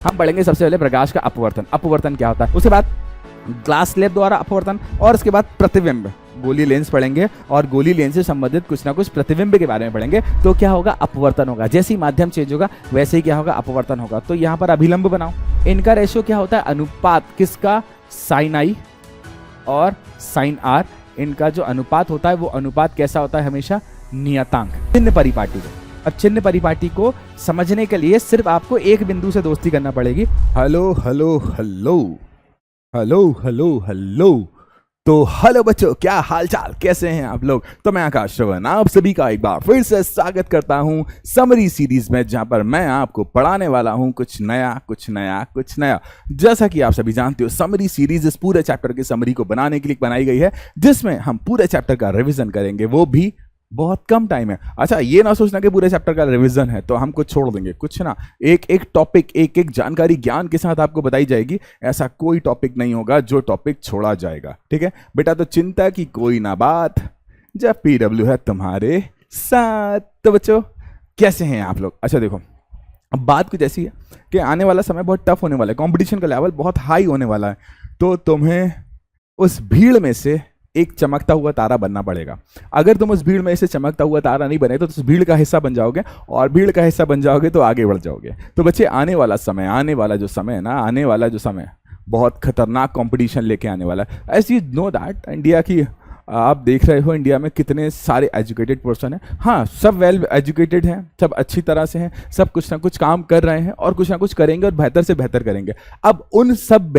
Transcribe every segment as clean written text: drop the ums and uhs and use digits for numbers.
हम पढ़ेंगे सबसे पहले प्रकाश का अपवर्तन। अपवर्तन क्या होता है, उसके बाद ग्लास स्लैब द्वारा अपवर्तन, और उसके बाद प्रतिबिंब, गोली लेंस पढ़ेंगे और गोली लेंस से संबंधित कुछ ना कुछ प्रतिबिंब के बारे में पढ़ेंगे। तो क्या होगा, अपवर्तन होगा। जैसे ही माध्यम चेंज होगा वैसे ही क्या होगा, अपवर्तन होगा। तो यहाँ पर अभिलंब बनाओ, इनका रेशियो क्या होता है, अनुपात किसका, साइन आई और साइन आर, इनका जो अनुपात होता है वो अनुपात कैसा होता है, हमेशा नियतांक। चिन्ह परिपाटी को, अब चिन्ह परिपाटी को समझने के लिए सिर्फ आपको एक बिंदु से दोस्ती करना पड़ेगी। Hello hello hello hello hello hello. तो हेलो बच्चों, क्या हालचाल, कैसे हैं आप लोग। तो मैं आकाश श्रवण आप सभी का एक बार फिर से स्वागत करता हूं समरी सीरीज में, जहां पर मैं आपको पढ़ाने वाला हूं कुछ नया कुछ नया कुछ नया। जैसा कि आप सभी जानते हो, समरी सीरीज इस पूरे चैप्टर की समरी को बनाने के लिए बनाई गई है, जिसमें हम पूरे चैप्टर का रिविजन करेंगे, वो भी बहुत कम टाइम है। अच्छा, ये ना सोचना कि पूरे चैप्टर का रिवीजन है तो हम कुछ छोड़ देंगे, कुछ ना, एक एक टॉपिक, एक एक जानकारी ज्ञान के साथ आपको बताई जाएगी। ऐसा कोई टॉपिक नहीं होगा जो टॉपिक छोड़ा जाएगा, ठीक है बेटा। तो चिंता की कोई ना बात, जब पीडब्ल्यू है तुम्हारे साथ। तो बच्चों कैसे हैं आप लोग। अच्छा देखो, अब बात कुछ ऐसी है कि आने वाला समय बहुत टफ होने वाला है, कंपटीशन का लेवल बहुत हाई होने वाला है। तो तुम्हें उस भीड़ में से एक चमकता हुआ तारा बनना पड़ेगा। अगर तुम उस भीड़ में से चमकता हुआ तारा नहीं बने तो उस भीड़ का हिस्सा बन जाओगे, और भीड़ का हिस्सा बन जाओगे तो आगे बढ़ जाओगे। तो बच्चे आने वाला समय, आने वाला जो समय है ना, आने वाला जो समय बहुत खतरनाक कंपटीशन लेके आने वाला है। As you know that India की, आप देख रहे हो इंडिया में कितने सारे एजुकेटेड पर्सन हैं। हाँ, सब वेल एजुकेटेड हैं, सब अच्छी तरह से हैं, सब कुछ ना कुछ काम कर रहे हैं और कुछ ना कुछ करेंगे और बेहतर से बेहतर करेंगे। अब उन सब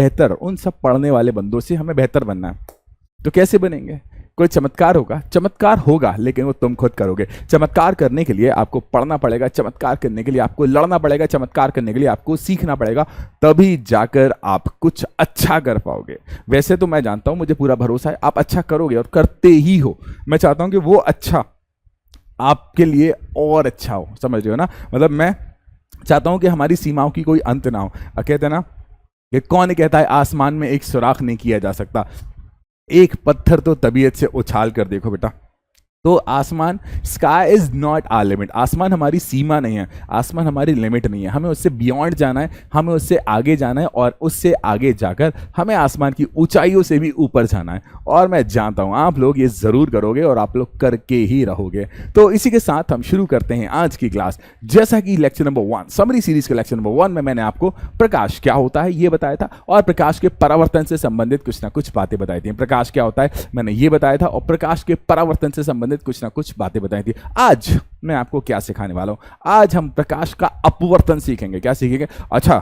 पढ़ने वाले बंदों से हमें बेहतर बनना है। तो कैसे बनेंगे, कोई चमत्कार होगा, चमत्कार होगा लेकिन वो तुम खुद करोगे। चमत्कार करने के लिए आपको पढ़ना पड़ेगा, चमत्कार करने के लिए आपको लड़ना पड़ेगा, चमत्कार करने के लिए आपको सीखना पड़ेगा, तभी जाकर आप कुछ अच्छा कर पाओगे। वैसे तो मैं जानता हूं, मुझे पूरा भरोसा है आप अच्छा करोगे और करते ही हो। मैं चाहता हूं कि वो अच्छा आपके लिए और अच्छा हो, समझ रहे हो ना। मतलब मैं चाहता हूं कि हमारी सीमाओं की कोई अंत ना हो। कहते हैं ना कि कौन कहता है आसमान में एक सुराख नहीं किया जा सकता, एक पत्थर तो तबीयत से उछाल कर देखो बेटा। तो आसमान, sky is not our limit. आसमान हमारी सीमा नहीं है, आसमान हमारी लिमिट नहीं है। हमें उससे बियॉन्ड जाना है, हमें उससे आगे जाना है, और उससे आगे जाकर हमें आसमान की ऊंचाइयों से भी ऊपर जाना है। और मैं जानता हूं आप लोग ये जरूर करोगे और आप लोग करके ही रहोगे। तो इसी के साथ हम शुरू करते हैं आज की क्लास। जैसा कि लेक्चर नंबर 1, समरी सीरीज के लेक्चर नंबर 1 में मैंने आपको प्रकाश क्या होता है ये बताया था, और प्रकाश के परावर्तन से संबंधित कुछ ना कुछ बातें बताई थी। प्रकाश क्या होता है मैंने ये बताया था, और प्रकाश के परावर्तन से संबंधित कुछ ना कुछ बातें बताई थी। आज मैं आपको क्या सिखाने वाला हूं, आज हम प्रकाश का अपवर्तन सीखेंगे। क्या सीखेंगे, अच्छा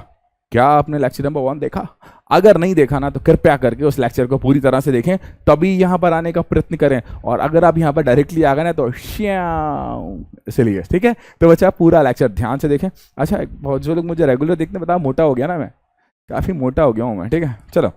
क्या आपने लेक्चर नंबर 1 देखा? अगर नहीं देखा ना तो कृपया करके उस लेक्चर को पूरी तरह से देखें, तभी यहां पर आने का प्रयत्न करें। और अगर आप यहां पर डायरेक्टली आ गए ना तो इसलिए, ठीक है। तो बच्चा पूरा लेक्चर ध्यान से देखें। अच्छा, बहुत जो लोग मुझे रेगुलर देखने बताओ, मोटा हो गया ना मैं, काफी मोटा हो गया हूं मैं, ठीक है। चलो,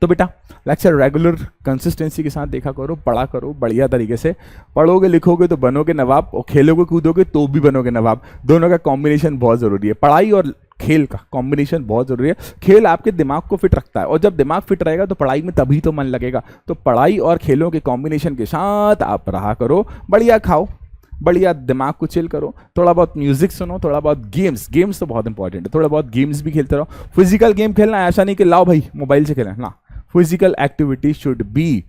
तो बेटा लेक्चर रेगुलर कंसिस्टेंसी के साथ देखा करो, पढ़ा करो, बढ़िया तरीके से पढ़ोगे लिखोगे तो बनोगे नवाब, और खेलोगे कूदोगे तो भी बनोगे नवाब। दोनों का कॉम्बिनेशन बहुत ज़रूरी है, पढ़ाई और खेल का कॉम्बिनेशन बहुत ज़रूरी है। खेल आपके दिमाग को फिट रखता है, और जब दिमाग फिट रहेगा तो पढ़ाई में तभी तो मन लगेगा। तो पढ़ाई और खेलों के कॉम्बिनेशन के साथ आप रहा करो, बढ़िया खाओ, बढ़िया दिमाग को चिल करो, थोड़ा बहुत म्यूजिक सुनो, थोड़ा बहुत गेम्स तो बहुत इंपॉर्टेंट है, थोड़ा बहुत गेम्स भी खेलते रहो। फिजिकल गेम खेलना, ऐसा नहीं कि लाओ भाई मोबाइल से खेलें ना। Physical activity should be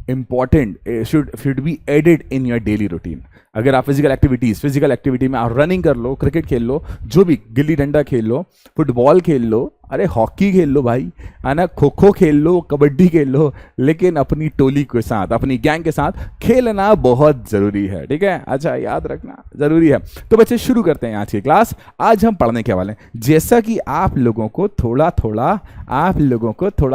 important, should be added in your daily routine. अगर आप फिजिकल एक्टिविटी में आप रनिंग कर लो, क्रिकेट खेल लो, जो भी, गिल्ली डंडा खेल लो, फुटबॉल खेल लो, अरे हॉकी खेल लो भाई, है ना, खो खो खेल लो, कबड्डी खेल लो, लेकिन अपनी टोली के साथ, अपनी गैंग के साथ खेलना बहुत जरूरी है, ठीक है। अच्छा, याद रखना जरूरी है। तो बच्चे शुरू करते हैं आज की क्लास। आज हम पढ़ने के वाले हैं, जैसा कि आप लोगों को थोड़ा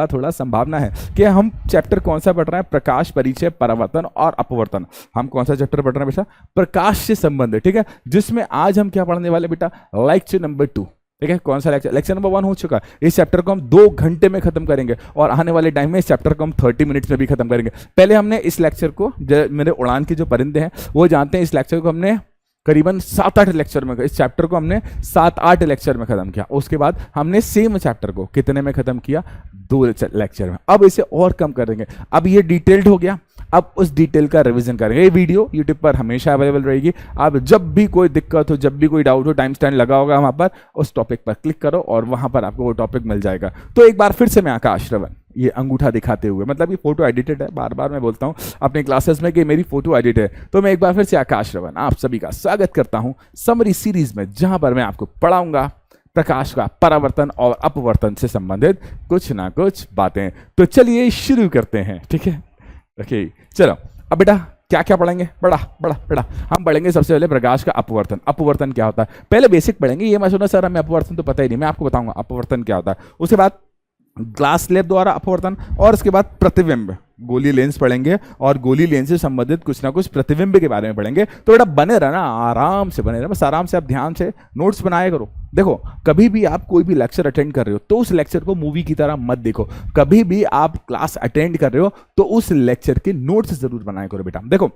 थोड़ा संभावना है कि हम चैप्टर कौन सा पढ़ रहे हैं, प्रकाश, परिचय, परावर्तन और अपवर्तन। हम कौन सा चैप्टर पढ़ रहे हैं बेटा, प्रकाश से संबंधित, ठीक है। जिसमें आज हम क्या पढ़ने वाले बेटा, लेक्चर नंबर 2, ठीक है। कौन सा लेक्चर नंबर 1 हो चुका है। इस चैप्टर को हम 2 घंटे में खत्म करेंगे, और आने वाले टाइम में इस चैप्टर को हम 30 मिनट्स में भी खत्म करेंगे। पहले हमने इस लेक्चर को, मेरे उड़ान के जो परिंदे हैं वो जानते हैं, इस लेक्चर को हमने करीबन 7-8 लेक्चर में, इस चैप्टर को हमने 7-8 लेक्चर में खत्म किया। उसके बाद हमने सेम चैप्टर को कितने में खत्म किया, 2 लेक्चर में। अब इसे और कम कर देंगे। अब ये डिटेल्ड हो गया, अब उस डिटेल का रिवीजन करेंगे। ये वीडियो यूट्यूब पर हमेशा अवेलेबल रहेगी। आप जब भी कोई दिक्कत हो, जब भी कोई डाउट हो, टाइम स्टैंड लगा होगा वहाँ पर, उस टॉपिक पर क्लिक करो और वहाँ पर आपको वो टॉपिक मिल जाएगा। तो एक बार फिर से मैं आकाश रवन ये अंगूठा दिखाते हुए, मतलब ये फोटो एडिटेड है, बार बार मैं बोलता हूँ अपने क्लासेस में कि मेरी फोटो एडिट है, तो मैं एक बार फिर से आकाश रवन आप सभी का स्वागत करता हूँ समरी सीरीज में, जहाँ पर मैं आपको पढ़ाऊंगा प्रकाश का परावर्तन और अपवर्तन से संबंधित कुछ ना कुछ बातें। तो चलिए शुरू करते हैं, ठीक है। ओके चलो, अब बेटा क्या क्या पढ़ेंगे? बड़ा बड़ा बेटा हम पढ़ेंगे सबसे पहले प्रकाश का अपवर्तन। अपवर्तन क्या होता है पहले बेसिक पढ़ेंगे। ये मैं सुना सर हमें अपवर्तन तो पता ही नहीं, मैं आपको बताऊंगा अपवर्तन क्या होता है। उसके बाद ग्लास स्लैब द्वारा अपवर्तन, और उसके बाद प्रतिबिंब, गोली लेंस पढ़ेंगे और गोली लेंस से संबंधित कुछ ना कुछ प्रतिबिंब के बारे में पढ़ेंगे। तो बेटा बने रहना, आराम से बने रहना, बस आराम से आप ध्यान से नोट्स बनाया करो। देखो कभी भी आप कोई भी लेक्चर अटेंड कर रहे हो तो उस लेक्चर को मूवी की तरह मत देखो। कभी भी आप क्लास अटेंड कर रहे हो तो उस लेक्चर के नोट्स जरूर बनाया करो बेटा। देखो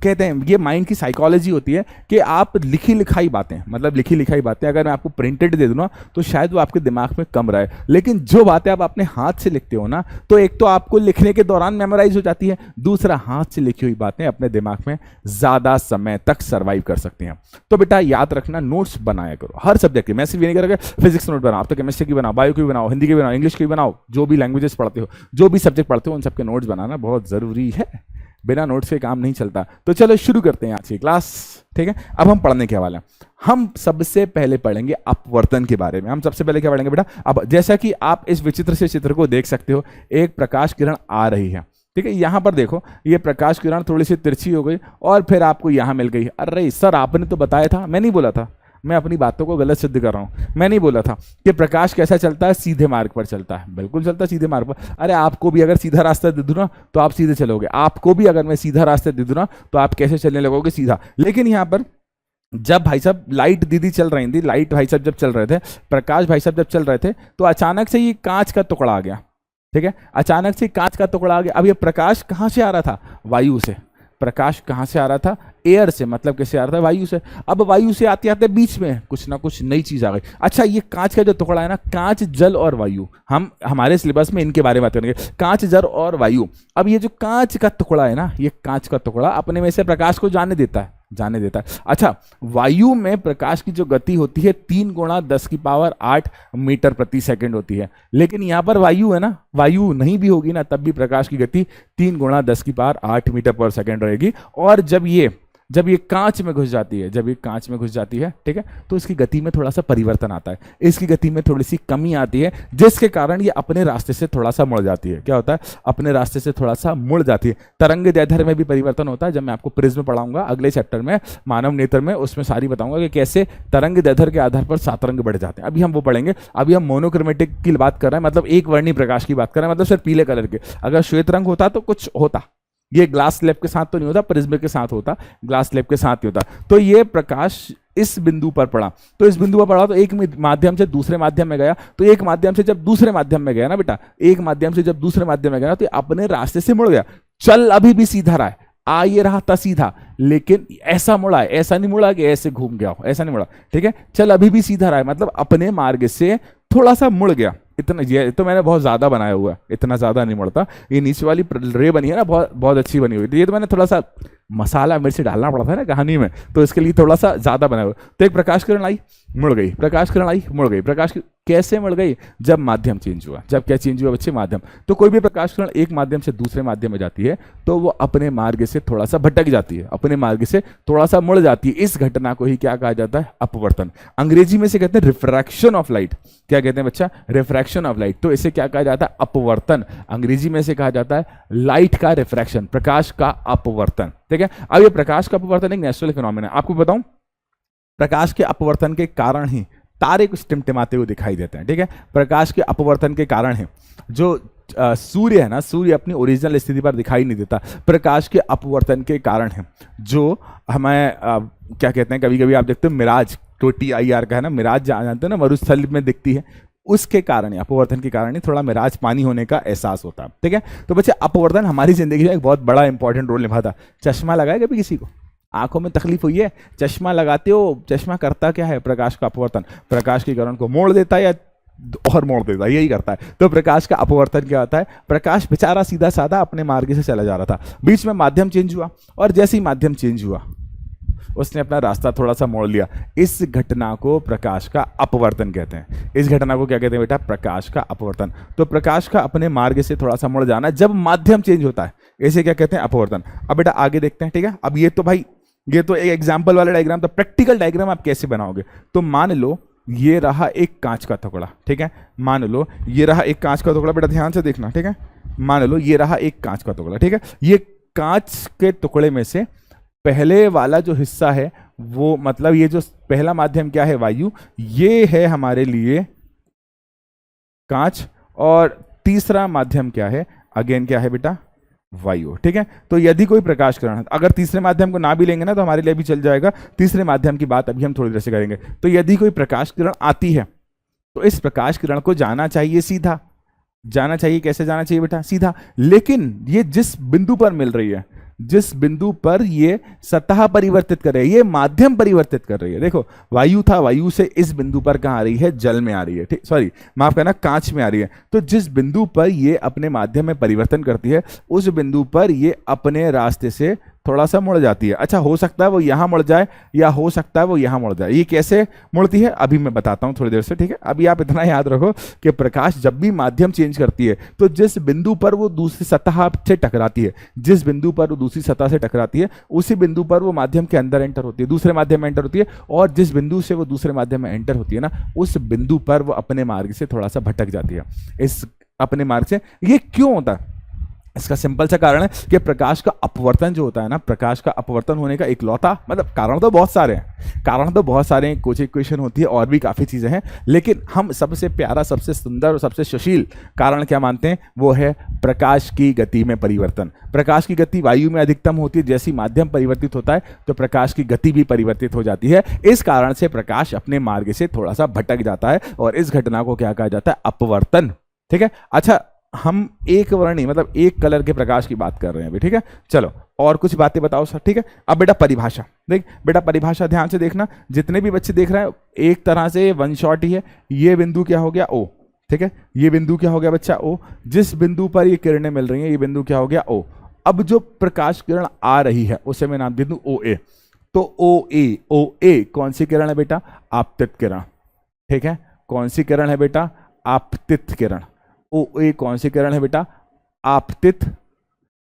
कहते हैं ये माइंड की साइकोलॉजी होती है कि आप लिखी लिखाई बातें, मतलब लिखी लिखाई बातें अगर मैं आपको प्रिंटेड दे दूँ ना तो शायद वो आपके दिमाग में कम रहे, लेकिन जो बातें आप अपने हाथ से लिखते हो ना तो एक तो आपको लिखने के दौरान मेमोराइज हो जाती है, दूसरा हाथ से लिखी हुई बातें अपने दिमाग में ज्यादा समय तक सर्वाइव कर सकती हैं। तो बेटा याद रखना नोट्स बनाया करो हर सब्जेक्ट के। मैं सिर्फ ये नहीं करोगे फिजिक्स नोट बनाओ, तो केमिस्ट्री की बनाओ, बायो की बनाओ, हिंदी की बनाओ, इंग्लिश की बनाओ, जो भी लैंग्वेजेस पढ़ते हो, जो भी सब्जेक्ट पढ़ते हो उन सबके नोट्स बनाना बहुत जरूरी है। बिना नोट्स के काम नहीं चलता। तो चलो शुरू करते हैं आज की क्लास, ठीक है। अब हम पढ़ने के वाले हैं। हम सबसे पहले पढ़ेंगे अपवर्तन के बारे में। हम सबसे पहले क्या पढ़ेंगे बेटा? अब जैसा कि आप इस विचित्र से चित्र को देख सकते हो, एक प्रकाश किरण आ रही है, ठीक है। यहां पर देखो ये प्रकाश किरण थोड़ी सी तिरछी हो गई और फिर आपको यहां मिल गई। अरे सर आपने तो बताया था, मैं नहीं बोला था, मैं अपनी बातों को गलत सिद्ध कर रहा हूं। मैं नहीं बोला था कि प्रकाश कैसा चलता है, सीधे मार्ग पर चलता है, बिल्कुल चलता है सीधे मार्ग पर। अरे आपको भी अगर सीधा रास्ता दे दूं ना तो आप सीधे चलोगे, आपको भी अगर मैं सीधा रास्ता दे दूं ना तो आप कैसे चलने लगोगे? सीधा। लेकिन यहां पर जब भाई साहब लाइट दीदी चल रही थी, लाइट भाई साहब जब चल रहे थे, प्रकाश भाई साहब जब चल रहे थे, तो अचानक से ये कांच का टुकड़ा आ गया, ठीक है। अचानक से कांच का टुकड़ा आ गया। अब ये प्रकाश कहां से आ रहा था? वायु से। प्रकाश कहां से आ रहा था? एयर से, मतलब किससे आ रहा था? वायु से। अब वायु से आते आते बीच में कुछ ना कुछ नई चीज आ गई। अच्छा ये कांच का जो टुकड़ा है ना, कांच, जल और वायु, हम हमारे सिलेबस में इनके बारे में बात करेंगे, कांच, जल और वायु। अब ये जो कांच का टुकड़ा है ना, ये कांच का टुकड़ा अपने में से प्रकाश को जाने देता है, जाने देता है। अच्छा वायु में प्रकाश की जो गति होती है 3 गुणा 10⁸ मीटर प्रति सेकंड होती है, लेकिन यहां पर वायु है ना, वायु नहीं भी होगी ना तब भी प्रकाश की गति 3 गुणा 10⁸ मीटर पर सेकंड रहेगी। और जब ये कांच में घुस जाती है, जब ये कांच में घुस जाती है, ठीक है, तो इसकी गति में थोड़ा सा परिवर्तन आता है, इसकी गति में थोड़ी सी कमी आती है, जिसके कारण ये अपने रास्ते से थोड़ा सा मुड़ जाती है। क्या होता है? अपने रास्ते से थोड़ा सा मुड़ जाती है। तरंग दैर्ध्य में भी परिवर्तन होता है। जब मैं आपको प्रिज्म पढ़ाऊंगा अगले चैप्टर में, मानव नेत्र में, उसमें सारी बताऊंगा कि कैसे तरंग दैर्ध्य के आधार पर 7 रंग बढ़ जाते हैं। अभी हम वो पढ़ेंगे। अभी हम मोनोक्रोमेटिक की बात कर रहे हैं, मतलब एक वर्णी प्रकाश की बात कर रहे हैं, मतलब सिर्फ पीले कलर के। अगर श्वेत रंग होता तो कुछ होता, ये ग्लास स्लैब के साथ तो नहीं होता, प्रिज्म के साथ होता, ग्लास स्लैब के साथ ही होता। तो ये प्रकाश इस बिंदु पर पड़ा, तो इस बिंदु पर पड़ा तो एक माध्यम से दूसरे माध्यम में गया, तो एक माध्यम से जब दूसरे माध्यम में गया ना बेटा, एक माध्यम से जब दूसरे माध्यम में गया तो अपने रास्ते से मुड़ गया। चल अभी भी सीधा रहा है, आ ये रहा था सीधा, लेकिन ऐसा मुड़ा है, ऐसा नहीं मुड़ा कि ऐसे घूम गया हो, ऐसा नहीं मुड़ा, ठीक है। चल अभी भी सीधा रहा है, मतलब अपने मार्ग से थोड़ा सा मुड़ गया। इतना, ये तो मैंने बहुत ज्यादा बनाया हुआ है, इतना ज्यादा नहीं मुड़ता। ये नीचे वाली रे बनी है ना, बहुत बहुत अच्छी बनी हुई, ये तो मैंने थोड़ा सा मसाला मिर्च डालना पड़ा था ना कहानी में, तो इसके लिए थोड़ा सा ज्यादा बनाया हुआ। तो एक प्रकाश किरण आई, मुड़ गई, प्रकाश किरण आई, मुड़ गई। कैसे मुड़ गई? जब माध्यम चेंज हुआ। जब क्या चेंज हुआ बच्चे? माध्यम। तो कोई भी प्रकाश किरण एक माध्यम से दूसरे माध्यम में जाती है तो वो अपने मार्ग से थोड़ा सा भटक जाती है, अपने मार्ग से थोड़ा सा मुड़ जाती है। इस घटना को ही क्या कहा जाता है? अपवर्तन। अंग्रेजी में से कहते हैं रिफ्रैक्शन ऑफ लाइट। क्या कहते हैं बच्चा? Refraction of light. तो इसे क्या कहा जाता है? अपवर्तन। अंग्रेजी में से कहा जाता है लाइट का रिफ्रैक्शन, प्रकाश का अपवर्तन, ठीक है। अब ये प्रकाश का अपवर्तन एक नेचुरल फिनोमेना है। आपको बताऊं, प्रकाश के अपवर्तन के कारण ही तारे कुछ टिमटिमाते हुए दिखाई देते हैं, ठीक है। प्रकाश के अपवर्तन के कारण है जो सूर्य है ना, सूर्य अपनी ओरिजिनल स्थिति पर दिखाई नहीं देता, प्रकाश के अपवर्तन के कारण है। जो हमें क्या कहते हैं, कभी कभी आप देखते हो मिराज, तो TIR का है ना, मिराज जानते हो ना, मरुस्थल में दिखती है, उसके कारण, अपवर्तन के कारण ही थोड़ा मिराज पानी होने का एहसास होता है, ठीक है। तो बच्चे अपवर्तन हमारी जिंदगी में एक बहुत बड़ा इंपॉर्टेंट रोल निभाता। चश्मा लगाया कभी किसी को? आंखों में तकलीफ हुई है, चश्मा लगाते हो, चश्मा करता क्या है? प्रकाश का अपवर्तन, प्रकाश के किरण को मोड़ देता है या और मोड़ देता है, यही करता है। तो प्रकाश का अपवर्तन क्या होता है? प्रकाश बेचारा सीधा साधा अपने मार्ग से चला जा रहा था, बीच में माध्यम चेंज हुआ, और जैसे ही माध्यम चेंज हुआ उसने अपना रास्ता थोड़ा सा मोड़ लिया। इस घटना को प्रकाश का अपवर्तन कहते हैं। इस घटना को क्या कहते हैं बेटा? प्रकाश का अपवर्तन। तो प्रकाश का अपने मार्ग से थोड़ा सा मुड़ जाना जब माध्यम चेंज होता है, इसे क्या कहते हैं? अपवर्तन। अब बेटा आगे देखते हैं, ठीक है। अब ये तो भाई ये तो एक एग्जाम्पल वाला डायग्राम था। प्रैक्टिकल डायग्राम आप कैसे बनाओगे? तो मान लो ये रहा एक कांच का टुकड़ा, ठीक है। मान लो ये रहा एक कांच का टुकड़ा, बेटा ध्यान से देखना, ठीक है। मान लो ये रहा एक कांच का टुकड़ा, ठीक है। ये कांच के टुकड़े में से पहले वाला जो हिस्सा है वो, मतलब ये जो पहला माध्यम क्या है? वायु। ये है हमारे लिए कांच, और तीसरा माध्यम क्या है? अगेन क्या है बेटा? वायु, ठीक है। तो यदि कोई प्रकाश किरण, अगर तीसरे माध्यम को ना भी लेंगे ना तो हमारे लिए भी चल जाएगा, तीसरे माध्यम की बात अभी हम थोड़ी देर से करेंगे। तो यदि कोई प्रकाश किरण आती है तो इस प्रकाश किरण को जाना चाहिए सीधा, जाना चाहिए। कैसे जाना चाहिए बेटा? सीधा। लेकिन ये जिस बिंदु पर मिल रही है, जिस बिंदु पर ये सतह परिवर्तित कर रही है, ये माध्यम परिवर्तित कर रही है। देखो वायु था, वायु से इस बिंदु पर कहां आ रही है? जल में आ रही है, ठीक, सॉरी माफ करना, कांच में आ रही है। तो जिस बिंदु पर ये अपने माध्यम में परिवर्तन करती है, उस बिंदु पर ये अपने रास्ते से थोड़ा सा मुड़ जाती है। अच्छा, हो सकता है वो यहां मुड़ जाए या हो सकता है वो यहां मुड़ जाए। ये कैसे मुड़ती है अभी मैं बताता हूं थोड़ी देर से, ठीक है। अभी आप इतना याद रखो कि प्रकाश जब भी माध्यम चेंज करती है तो जिस बिंदु पर वो दूसरी सतह से टकराती है, जिस बिंदु पर वो दूसरी सतह से टकराती है, उसी बिंदु पर वो माध्यम के अंदर एंटर होती है, दूसरे माध्यम में एंटर होती है। और जिस बिंदु से वो दूसरे माध्यम में एंटर होती है ना, उस बिंदु पर वो अपने मार्ग से थोड़ा सा भटक जाती है। इस अपने मार्ग से ये क्यों होता है? इसका सिंपल सा कारण है कि प्रकाश का अपवर्तन जो होता है ना, प्रकाश का अपवर्तन होने का इकलौता, मतलब कारण तो बहुत सारे हैं, कारण तो बहुत सारे हैं, कुछ इक्वेशन होती है और भी काफ़ी चीज़ें हैं, लेकिन हम सबसे प्यारा, सबसे सुंदर और सबसे सुशील कारण क्या मानते हैं? वो है प्रकाश की गति में परिवर्तन। प्रकाश की गति वायु में अधिकतम होती है, जैसी माध्यम परिवर्तित होता है तो प्रकाश की गति भी परिवर्तित हो जाती है। इस कारण से प्रकाश अपने मार्ग से थोड़ा सा भटक जाता है और इस घटना को क्या कहा जाता है? अपवर्तन, ठीक है। अच्छा, हम एक वर्णी मतलब एक कलर के प्रकाश की बात कर रहे हैं अभी, ठीक है। चलो और कुछ बातें बताओ सर, ठीक है। अब बेटा परिभाषा देख, बेटा परिभाषा ध्यान से देखना, जितने भी बच्चे देख रहे हैं एक तरह से वन शॉट ही है। ये बिंदु क्या हो गया? ओ, ठीक है। ये बिंदु क्या हो गया बच्चा? ओ। जिस बिंदु पर ये किरणें मिल रही हैं, ये बिंदु क्या हो गया? ओ। अब जो प्रकाश किरण आ रही है उसे मैं नाम दे दूं ओ ए। तो ओ ए, ओ ए कौन सी किरण है बेटा? आपतित किरण, ठीक है। कौन सी किरण है बेटा? आपतित किरण। ओ ए कौन सी किरण है बेटा? आपतित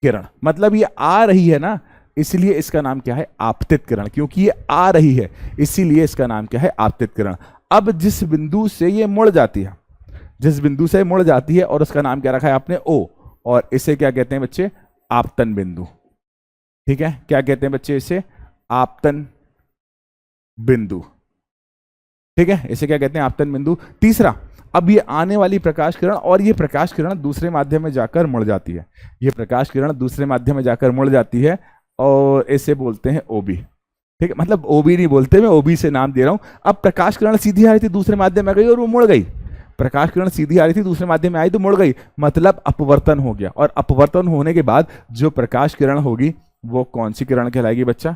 किरण। मतलब ये आ रही है ना, इसलिए इसका नाम क्या है? आपतित किरण। क्योंकि ये आ रही है इसीलिए इसका नाम क्या है? आपतित किरण। अब जिस बिंदु से ये मुड़ जाती है, जिस बिंदु से मुड़ जाती है, और उसका नाम क्या रखा है आपने? ओ। और इसे क्या कहते हैं बच्चे? आपतन बिंदु, ठीक है। क्या कहते हैं बच्चे? इसे आपतन बिंदु, ठीक है। इसे क्या कहते हैं? आपतन बिंदु। तीसरा, अब ये आने वाली प्रकाश किरण, और ये प्रकाश किरण दूसरे माध्यम में जाकर मुड़ जाती है, ये प्रकाश किरण दूसरे माध्यम में जाकर मुड़ जाती है और इसे बोलते हैं ओबी, ठीक है। मतलब ओबी नहीं बोलते, मैं ओबी से नाम दे रहा हूं। अब प्रकाश किरण सीधी आ रही थी, दूसरे माध्यम में गई और वो मुड़ गई। प्रकाश किरण सीधी आ रही थी, दूसरे माध्यम में आई तो मुड़ गई, मतलब अपवर्तन हो गया। और अपवर्तन होने के बाद जो प्रकाश किरण होगी वो कौन सी किरण कहलाएगी बच्चा?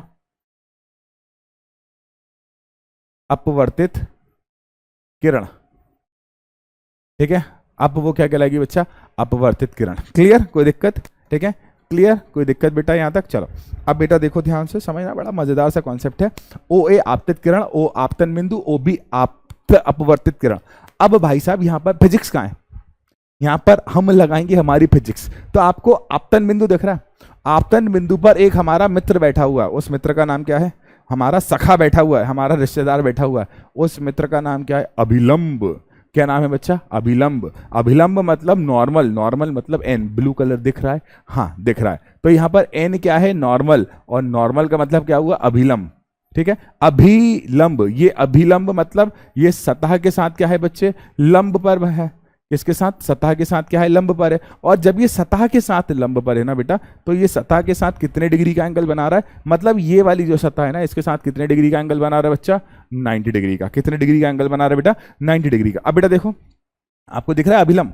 अपवर्तित किरण, ठीक है। अब वो क्या कहलाएगी बच्चा? अपवर्तित किरण। क्लियर? कोई दिक्कत? ठीक है, क्लियर? कोई दिक्कत बेटा यहां तक? चलो अब बेटा देखो ध्यान से, समझना, बड़ा मजेदार सा कॉन्सेप्ट है। ओ ए आपतित किरण, ओ आपतन बिंदु, ओ बी अपवर्तित किरण। अब भाई साहब यहां पर फिजिक्स कहां है? यहां पर हम लगाएंगे हमारी फिजिक्स। तो आपको आपतन बिंदु दिख रहा है? आपतन बिंदु पर एक हमारा मित्र बैठा हुआ है, उस मित्र का नाम क्या है? हमारा सखा बैठा हुआ है, हमारा रिश्तेदार बैठा हुआ है, उस मित्र का नाम क्या है? अभिलंब। क्या नाम है बच्चा? अभिलंब। अभिलंब मतलब नॉर्मल, नॉर्मल मतलब एन। ब्लू कलर दिख रहा है? हाँ दिख रहा है। तो यहाँ पर एन क्या है? नॉर्मल। और नॉर्मल का मतलब क्या हुआ? अभिलंब, ठीक है। अभिलंब, ये अभिलंब मतलब ये सतह के साथ क्या है बच्चे? लंब पर है। किसके साथ? सतह के साथ क्या है? लंब पर है। और जब ये सतह के साथ लंब पर है ना बेटा, तो ये सतह के साथ कितने डिग्री का एंगल बना रहा है? मतलब ये वाली जो सतह है ना, इसके साथ कितने डिग्री का एंगल बना रहा है बच्चा? 90 डिग्री का। कितने डिग्री का एंगल बना रहा है बेटा? 90 डिग्री का। अब बेटा देखो, आपको दिख रहा है अभिलंब?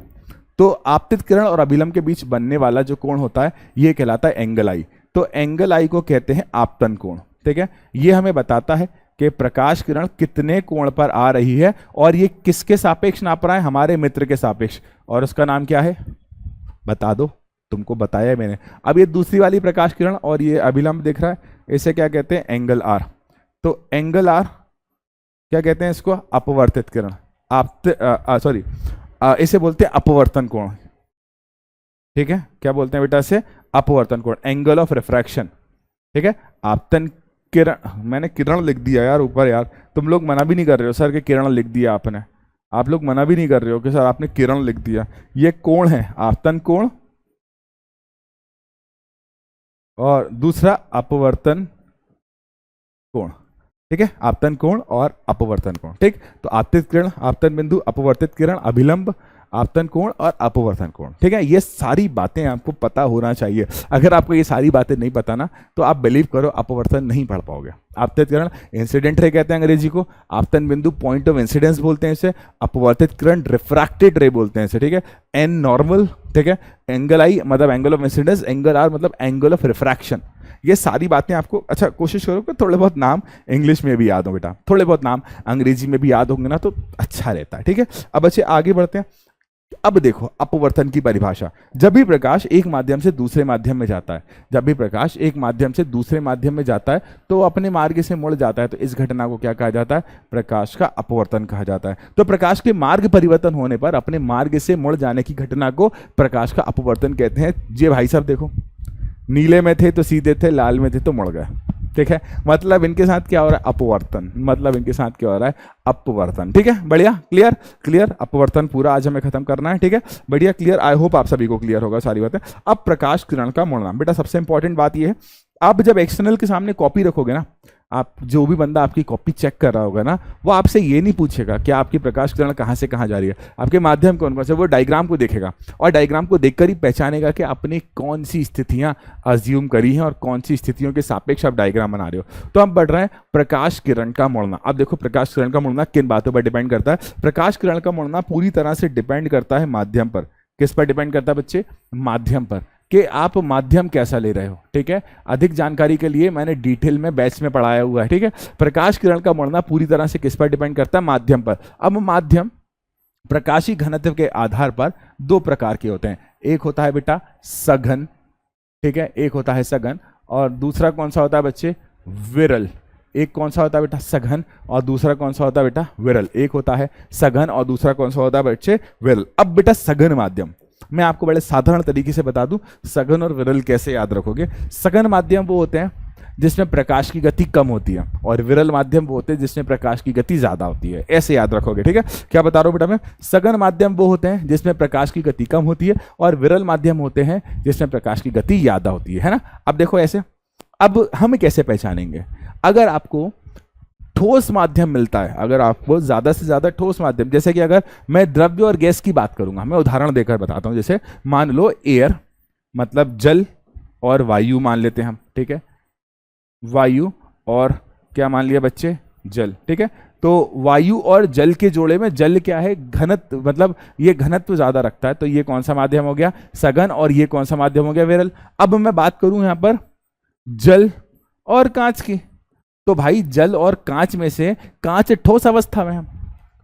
तो आपतित किरण और अभिलंब के बीच बनने वाला जो कोण होता है ये कहलाता है एंगल आई। तो एंगल आई को कहते हैं आपतन कोण, ठीक है। ये हमें बताता है कि प्रकाश किरण कितने कोण पर आ रही है और ये किसके सापेक्ष नाप रहा है, हमारे मित्र के सापेक्ष, और उसका नाम क्या है बता दो, तुमको बताया मैंने। अब ये दूसरी वाली प्रकाश किरण और ये अभिलंब दिख रहा है, इसे क्या कहते हैं, एंगल आर। तो एंगल आर क्या कहते हैं इसको, अपवर्तित किरण, इसे बोलते हैं अपवर्तन कोण। ठीक है, क्या बोलते हैं बेटा इसे, अपवर्तन कोण, एंगल ऑफ रिफ्रैक्शन। ठीक है, आपतन किरण, मैंने किरण लिख दिया यार ऊपर, यार तुम लोग मना भी नहीं कर रहे हो सर कि किरण लिख दिया आपने, आप लोग मना भी नहीं कर रहे हो कि सर आपने किरण लिख दिया। ये कोण है आपतन कोण और दूसरा अपवर्तन कोण। ठीक है, आपतन कोण और अपवर्तन कोण। ठीक, तो आपतित किरण, आपतन बिंदु, अपवर्तित किरण, अभिलंब, आपतन कोण और अपवर्तन कोण। ठीक है, ये सारी बातें आपको पता होना चाहिए। अगर आपको ये सारी बातें नहीं पता ना तो आप बिलीव करो अपवर्तन नहीं पढ़ पाओगे। आपतित किरण इंसिडेंट रे कहते हैं अंग्रेजी को, आपतन बिंदु पॉइंट ऑफ इंसिडेंस बोलते हैं इसे, अपवर्तित किरण रिफ्रैक्टेड रे बोलते हैं इसे। ठीक है, एन नॉर्मल, ठीक है, एंगल आई मतलब angle of incidence, angle R मतलब एंगल ऑफ रिफ्रैक्शन। ये सारी बातें आपको, अच्छा कोशिश करो कि थोड़े बहुत नाम इंग्लिश में भी याद हो बेटा, थोड़े बहुत नाम अंग्रेजी में भी याद होंगे ना तो अच्छा रहता है। ठीक है, अब बच्चे आगे बढ़ते हैं। अब देखो अपवर्तन की परिभाषा, जब भी प्रकाश एक माध्यम से दूसरे माध्यम में जाता है, जब भी प्रकाश एक माध्यम से दूसरे माध्यम में जाता है तो अपने मार्ग से मुड़ जाता है, तो इस घटना को क्या कहा जाता है, प्रकाश का अपवर्तन कहा जाता है। तो प्रकाश के मार्ग परिवर्तन होने पर अपने मार्ग से मुड़ जाने की घटना को प्रकाश का अपवर्तन कहते हैं। ये भाई साहब देखो, नीले में थे तो सीधे थे, लाल में थे तो मुड़ गए। ठीक है, मतलब इनके साथ क्या हो रहा है, अपवर्तन, मतलब इनके साथ क्या हो रहा है, अपवर्तन। ठीक है, बढ़िया, क्लियर क्लियर, अपवर्तन पूरा आज हमें खत्म करना है। ठीक है, बढ़िया क्लियर, आई होप आप सभी को क्लियर होगा सारी बातें। अब प्रकाश किरण का मुड़ना, बेटा सबसे इंपॉर्टेंट बात यह है, आप जब एक्सटर्नल के सामने कॉपी रखोगे ना, आप जो भी बंदा आपकी कॉपी चेक कर रहा होगा ना, वो आपसे ये नहीं पूछेगा कि आपकी प्रकाश किरण कहाँ से कहाँ जा रही है, आपके माध्यम कौन कौन से, वो डायग्राम को देखेगा और डायग्राम को देखकर ही पहचानेगा कि आपने कौन सी स्थितियां अज्यूम करी हैं और कौन सी स्थितियों के सापेक्ष आप डायग्राम बना रहे हो। तो हम बढ़ रहे हैं प्रकाश किरण का मुड़ना। अब देखो प्रकाश किरण का मुड़ना किन बातों पर डिपेंड करता है, प्रकाश किरण का मुड़ना पूरी तरह से डिपेंड करता है माध्यम पर। किस पर डिपेंड करता है बच्चे, माध्यम पर, कि आप माध्यम कैसा ले रहे हो। ठीक है, अधिक जानकारी के लिए मैंने डिटेल में बैच में पढ़ाया हुआ है। ठीक है, प्रकाश किरण का मुड़ना पूरी तरह से किस पर डिपेंड करता है, माध्यम पर। अब माध्यम प्रकाशीय घनत्व के आधार पर दो प्रकार के होते हैं, एक होता है बेटा सघन, ठीक है, एक होता है सघन और दूसरा कौन सा होता है बच्चे, विरल। एक कौन सा होता है बेटा, सघन, और दूसरा कौन सा होता है बेटा, विरल। एक होता है सघन और दूसरा कौन सा होता है बच्चे, विरल। अब बेटा सघन माध्यम मैं आपको बड़े साधारण तरीके से बता दूं, सघन और विरल कैसे याद रखोगे। सघन माध्यम वो होते हैं जिसमें प्रकाश की गति कम होती है और विरल माध्यम वो होते हैं जिसमें प्रकाश की गति ज्यादा होती है, ऐसे याद रखोगे। ठीक है, क्या बता रहा हूं बेटा मैं, सघन माध्यम वो होते हैं जिसमें प्रकाश की गति कम होती है और विरल माध्यम होते हैं जिसमें प्रकाश की गति ज्यादा होती है ना। अब देखो ऐसे, अब हम कैसे पहचानेंगे, अगर आपको ठोस माध्यम मिलता है, अगर आपको ज्यादा से ज्यादा ठोस माध्यम, जैसे कि अगर मैं द्रव्य और गैस की बात करूंगा, मैं उदाहरण देकर बताता हूं, जैसे मान लो एयर मतलब जल और वायु मान लेते हैं हम। ठीक है, वायु और क्या मान लिया बच्चे, जल। ठीक है, तो वायु और जल के जोड़े में जल क्या है, घनत्व, मतलब ये घनत्व ज्यादा रखता है, तो ये कौन सा माध्यम हो गया, सघन, और ये कौन सा माध्यम हो गया, विरल। अब मैं बात करूं यहां पर जल और कांच की, तो भाई जल और कांच में से कांच ठोस अवस्था में है,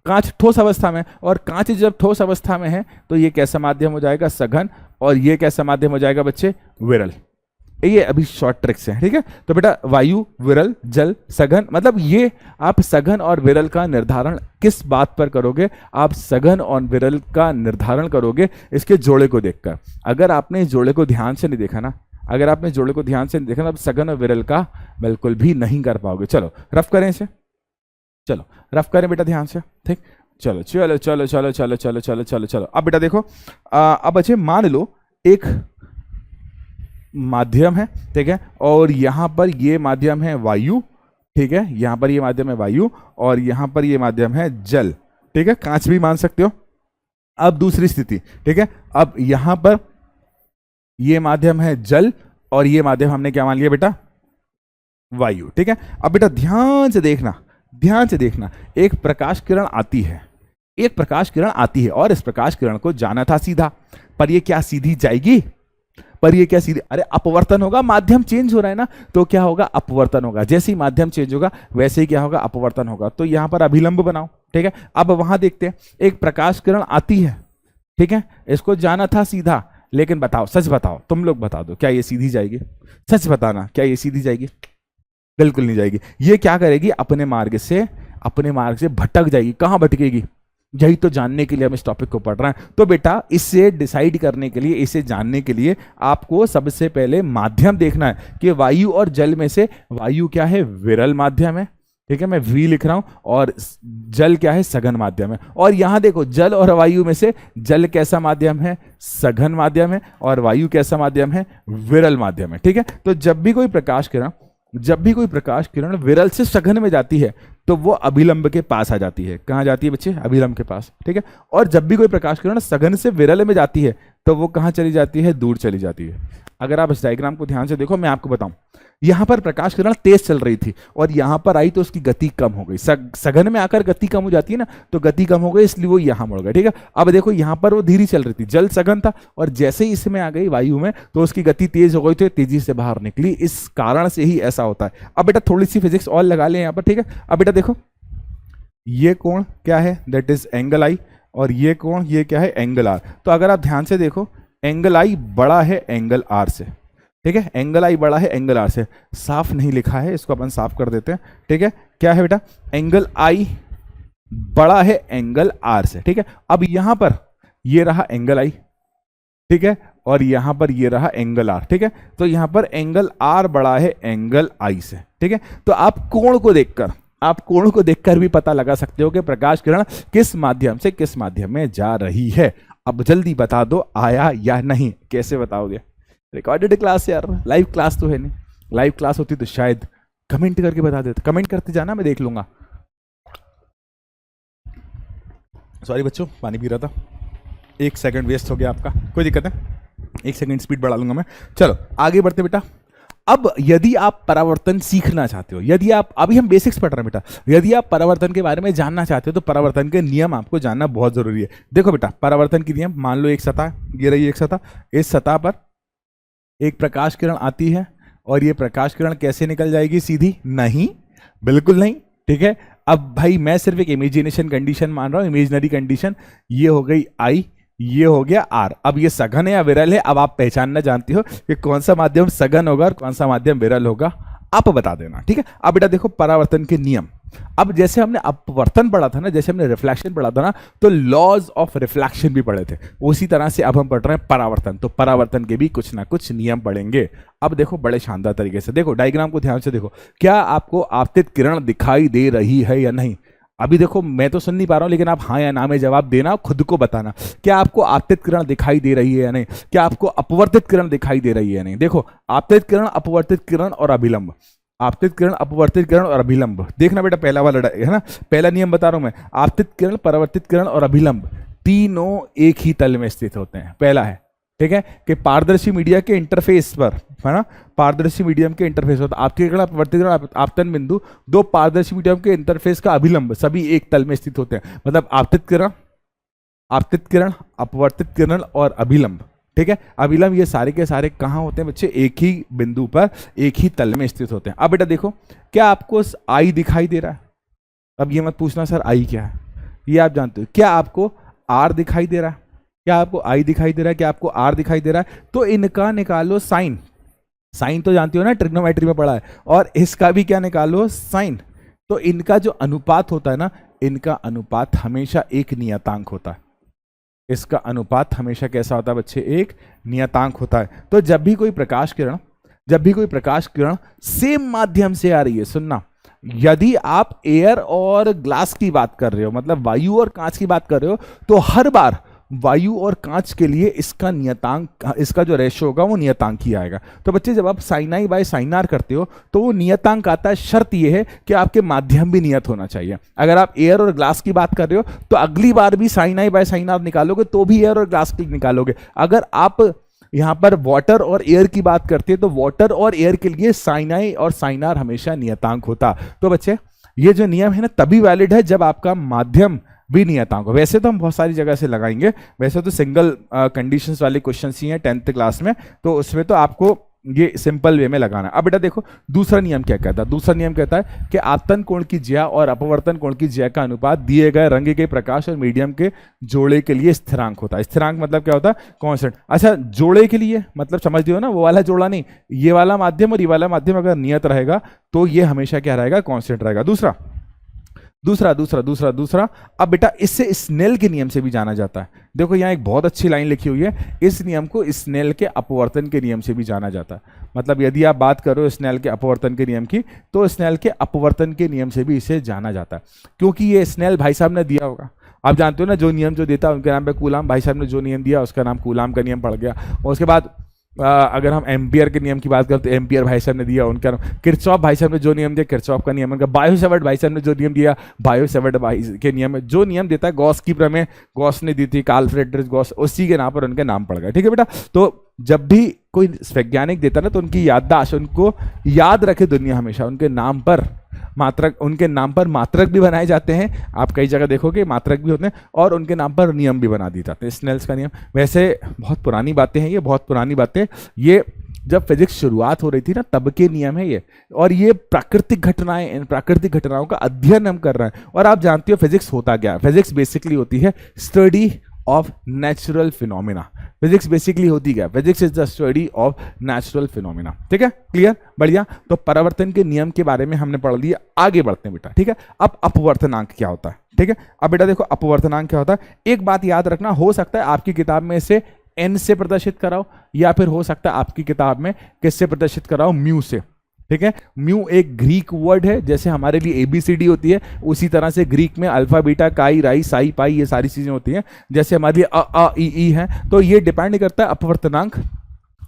कांच ठोस अवस्था में, और कांच जब ठोस अवस्था में है तो ये कैसा माध्यम हो जाएगा, सघन, और ये कैसा माध्यम हो जाएगा बच्चे, विरल। ये अभी शॉर्ट ट्रिक्स हैं। ठीक है, तो बेटा वायु, विरल, जल, सघन, मतलब ये आप सघन और विरल का निर्धारण किस बात पर करोगे, आप सघन और विरल का निर्धारण करोगे इसके जोड़े को देखकर। अगर आपने इस जोड़े को ध्यान से नहीं देखा ना, अगर आपने जोड़े को ध्यान से देखा ना, सघन और विरल का बिल्कुल भी नहीं कर पाओगे। चलो रफ करें इसे, चलो रफ करें बेटा ध्यान से। ठीक, चलो चलो चलो चलो चलो चलो चलो चलो चलो। अब बेटा देखो, अब अच्छे मान लो एक माध्यम है, ठीक है, और यहां पर ये माध्यम है वायु, ठीक है, यहां पर ये माध्यम है वायु और यहां पर ये माध्यम है जल। ठीक है, कांच भी मान सकते हो। अब दूसरी स्थिति, ठीक है, अब यहां पर ये माध्यम है जल और ये माध्यम हमने क्या मान लिया बेटा, वायु। ठीक है, अब बेटा ध्यान से देखना, ध्यान से देखना, एक प्रकाश किरण आती है, एक प्रकाश किरण आती है और इस प्रकाश किरण को जाना था सीधा, पर ये क्या सीधी जाएगी, पर ये क्या सीधे, अरे अपवर्तन होगा, माध्यम चेंज हो रहा है ना, तो क्या होगा, अपवर्तन होगा। जैसे ही माध्यम चेंज होगा वैसे ही क्या होगा, अपवर्तन होगा। तो यहां पर अभिलंब बनाओ, ठीक है। अब वहां देखते हैं, एक प्रकाश किरण आती है, ठीक है, इसको जाना था सीधा, लेकिन बताओ, सच बताओ, तुम लोग बता दो, क्या ये सीधी जाएगी? सच बताना, क्या ये सीधी जाएगी? बिल्कुल नहीं जाएगी। ये क्या करेगी, अपने मार्ग से भटक जाएगी। कहां भटकेगी? यही तो जानने के लिए हम इस टॉपिक को पढ़ रहे हैं। तो बेटा इसे डिसाइड करने के लिए, इसे जानने के लिए आपको सबसे पहले माध्यम देखना है कि वायु और जल में से वायु क्या है, विरल माध्यम है, ठीक है, मैं वी लिख रहा हूं, और जल क्या है, सघन माध्यम है। और यहां देखो, जल और वायु में से जल कैसा माध्यम है, सघन माध्यम है, और वायु कैसा माध्यम है, विरल माध्यम है, ठीक है। तो जब भी कोई प्रकाश किरण विरल से सघन में जाती है तो वो अभिलंब के पास आ जाती है। कहां जाती है बच्चे? अभिलंब के पास, ठीक है। और जब भी कोई प्रकाश किरण सघन से विरल में जाती है तो वो कहां चली जाती है, दूर चली जाती है। अगर आप इस डायग्राम को ध्यान से देखो, मैं आपको बताऊं, यहां पर प्रकाश किरण तेज चल रही थी और यहां पर आई तो उसकी गति कम हो गई। सघन में आकर गति कम हो जाती है ना, तो गति कम हो गई, इसलिए वो यहां मुड़ गया, ठीक है। अब देखो यहां पर वो धीरे चल रही थी, जल सघन था, और जैसे ही इसमें आ गई वायु में तो उसकी गति तेज हो गई, तो तेजी से बाहर निकली। इस कारण से ही ऐसा होता है। अब बेटा थोड़ी सी फिजिक्स और लगा लें यहां पर, ठीक है। अब बेटा देखो, ये कोण क्या है, दैट इज एंगल आई, और ये कोण, ये क्या है, एंगल आर। तो अगर आप ध्यान से देखो, एंगल आई बड़ा है एंगल आर से, ठीक है, एंगल आई बड़ा है एंगल आर से। साफ नहीं लिखा है, इसको अपन साफ कर देते हैं, ठीक है। क्या है बेटा, एंगल आई बड़ा है एंगल आर से, ठीक है। अब यहां पर ये रहा एंगल आई, ठीक है, और यहां पर ये रहा एंगल आर, ठीक है। तो यहां पर एंगल आर बड़ा है एंगल आई से, ठीक है। तो आप कोण को देखकर भी पता लगा सकते हो कि प्रकाश किरण किस माध्यम से किस माध्यम में जा रही है। अब जल्दी बता दो, आया या नहीं? कैसे बताओगे? रिकॉर्डेड क्लास यार, लाइव क्लास तो है नहीं। लाइव क्लास होती तो शायद कमेंट करके बता देते। कमेंट करते जाना, मैं देख लूंगा। सॉरी बच्चों, पानी पी रहा था, 1 सेकंड वेस्ट हो गया आपका, कोई दिक्कत है, 1 सेकंड स्पीड बढ़ा लूंगा मैं। चलो आगे बढ़ते बेटा। अब यदि आप परावर्तन सीखना चाहते हो, यदि आप, अभी हम बेसिक्स पढ़ रहे हैं बेटा, यदि आप परावर्तन के बारे में जानना चाहते हो तो परावर्तन के नियम आपको जानना बहुत जरूरी है। देखो बेटा, परावर्तन के नियम, मान लो एक सतह, ये रही एक सतह, इस सतह पर एक प्रकाश किरण आती है और ये प्रकाश किरण कैसे निकल जाएगी, सीधी? नहीं, बिल्कुल नहीं, ठीक है। अब भाई मैं सिर्फ एक इमेजिनेशन कंडीशन मान रहा हूं, इमेजिनरी कंडीशन। ये हो गई आई, ये हो गया आर। अब ये सघन है या विरल है, अब आप पहचानना जानती हो कि कौन सा माध्यम सघन होगा और कौन सा माध्यम विरल होगा, आप बता देना, ठीक है। अब बेटा देखो परावर्तन के नियम। अब जैसे हमने अपवर्तन पढ़ा था ना, जैसे हमने रिफ्लेक्शन पढ़ा था ना, तो लॉज ऑफ रिफ्लेक्शन भी पढ़े थे, उसी तरह से अब हम पढ़ रहे हैं परावर्तन। तो परावर्तन के भी कुछ ना कुछ नियम पढ़ेंगे। अब देखो बड़े शानदार तरीके से देखो, डायग्राम को ध्यान से देखो। क्या आपको आपतित किरण दिखाई दे रही है या नहीं? अभी देखो मैं तो सुन नहीं पा रहा हूं, लेकिन आप हाँ या ना में जवाब देना, खुद को बताना। क्या आपको आपतित किरण दिखाई दे रही है या नहीं? क्या आपको अपवर्तित किरण दिखाई दे रही है या नहीं? देखो, आपतित किरण, अपवर्तित किरण और अभिलंब, आपतित किरण, अपवर्तित किरण और अभिलंब। देखना बेटा, पहला वाला है ना, पहला नियम बता रहा हूं मैं। आपतित किरण, परावर्तित किरण और अभिलंब तीनों एक ही तल में स्थित होते हैं। पहला है, ठीक है, कि पारदर्शी मीडिया के इंटरफेस पर, है ना, पारदर्शी मीडियम के इंटरफेस पर आपतित किरण, अपवर्तित किरण, आपतन बिंदु, दो पारदर्शी मीडियम के इंटरफेस का अभिलंब सभी एक तल में स्थित होते हैं। मतलब आपतित किरण, अपवर्तित किरण और अभिलंब, ठीक है। अभिलंब ये सारे के सारे कहाँ होते हैं बच्चे? एक ही बिंदु पर, एक ही तल में स्थित होते हैं। अब बेटा देखो, क्या आपको आई दिखाई दे रहा है? अब ये मत पूछना सर आई क्या है, ये आप जानते हो। क्या आपको आर दिखाई दे रहा है? क्या आपको आई दिखाई दे रहा है? क्या आपको आर दिखाई दे रहा है? तो इनका निकालो साइन। साइन तो जानती हो ना, ट्रिग्नोमेट्री में पढ़ा है। और इसका भी क्या निकालो? साइन। तो इनका जो अनुपात होता है ना, इनका अनुपात हमेशा एक नियतांक होता है। इसका अनुपात हमेशा कैसा होता है बच्चे? एक नियतांक होता है। तो जब भी कोई प्रकाश किरण सेम माध्यम से आ रही है, सुनना, यदि आप एयर और ग्लास की बात कर रहे हो, मतलब वायु और कांच की बात कर रहे हो, तो हर बार वायु और कांच के लिए इसका नियतांक, इसका जो रेशो होगा वो नियतांक ही आएगा। तो बच्चे जब आप sine I by sine R करते हो तो वो नियतांक आता है। शर्त ये है कि आपके माध्यम भी नियत होना चाहिए। अगर आप एयर और ग्लास की बात कर रहे हो तो अगली बार भी sine I by sine R निकालोगे तो भी एयर और ग्लास की निकालोगे। अगर आप यहां पर वाटर और एयर की बात करते हैं तो वाटर और एयर के लिए साइन आई और साइन आर हमेशा नियतांक होता। तो बच्चे ये जो नियम है ना, तभी वैलिड है जब आपका माध्यम भी नियतांक हो। वैसे तो हम बहुत सारी जगह से लगाएंगे, वैसे तो सिंगल कंडीशंस वाले क्वेश्चन ही हैं 10th क्लास में, तो उसमें तो आपको ये सिंपल वे में लगाना है। अब बेटा देखो दूसरा नियम क्या कहता है। दूसरा नियम कहता है कि आपतन कोण की ज्या और अपवर्तन कोण की ज्या का अनुपात दिए गए रंग के प्रकाश और मीडियम के जोड़े के लिए स्थिरांक होता है। स्थिरांक मतलब क्या होता है? कांस्टेंट। अच्छा, जोड़े के लिए मतलब समझ लियो ना, वो वाला जोड़ा नहीं, ये वाला माध्यम और ये वाला माध्यम अगर नियत रहेगा तो ये हमेशा क्या रहेगा? कांस्टेंट रहेगा। दूसरा दूसरा दूसरा दूसरा दूसरा अब बेटा इससे स्नेल के नियम से भी जाना जाता है। देखो यहाँ एक बहुत अच्छी लाइन लिखी हुई है, इस नियम को स्नेल के अपवर्तन के नियम से भी जाना जाता है। मतलब यदि आप बात करो स्नेल के अपवर्तन के नियम की, तो स्नेल के अपवर्तन के नियम से भी इसे जाना जाता है, क्योंकि ये स्नेल भाई साहब ने दिया होगा। आप जानते हो ना, जो नियम जो देता है उनके नाम पे कूलाम, भाई साहब ने जो नियम दिया उसका नाम कूलाम का नियम पड़ गया। और उसके बाद अगर हम एम्पियर के नियम की बात करते हैं, एम्पियर भाई साहब ने दिया, उनका किरचॉफ भाई साहब ने जो नियम दिया किरचॉफ का नियम, उनका बायो-सेवर्ट भाई साहब ने जो नियम दिया बायो-सेवर्ट भाई के नियम, जो नियम देता है गॉस की प्रमेय गॉस ने दी थी, कार्ल फ्रेडरिक गॉस, उसी के नाम पर उनके नाम पड़ गए। ठीक है बेटा, तो जब भी कोई वैज्ञानिक देता ना तो उनकी याददाश्त, उनको याद रखे दुनिया हमेशा, उनके नाम पर मात्रक, उनके नाम पर मात्रक भी बनाए जाते हैं। आप कई जगह देखोगे मात्रक भी होते हैं, और उनके नाम पर नियम भी बना दिए जाते हैं। स्नेल्स का नियम वैसे बहुत पुरानी बातें हैं, ये बहुत पुरानी बातें, ये जब फिजिक्स शुरुआत हो रही थी ना तब के नियम है ये, और ये प्राकृतिक घटनाएं, इन प्राकृतिक घटनाओं का अध्ययन हम कर रहे हैं। और आप जानते हो फिजिक्स होता क्या है? फिजिक्स बेसिकली होती है study of natural phenomena. Physics basically होती क्या? Physics is the study of natural phenomena. ठीक है, क्लियर, बढ़िया। तो परावर्तन के नियम के बारे में हमने पढ़ लिया, आगे बढ़ते हैं बेटा। ठीक है, अब अपवर्तनांक क्या होता है? ठीक है, अब बेटा देखो अपवर्तनांक क्या होता है। एक बात याद रखना, हो सकता है आपकी किताब में इसे एन से प्रदर्शित कराओ, या फिर हो सकता है आपकी किताब में किससे प्रदर्शित कराओ? म्यू से। ठीक है, म्यू एक ग्रीक वर्ड है, जैसे हमारे लिए ABCD होती है उसी तरह से ग्रीक में अल्फा बीटा काई राई साई पाई ये सारी चीजें होती हैं, जैसे हमारे लिए अ ई है। तो ये डिपेंड करता है अपवर्तनांक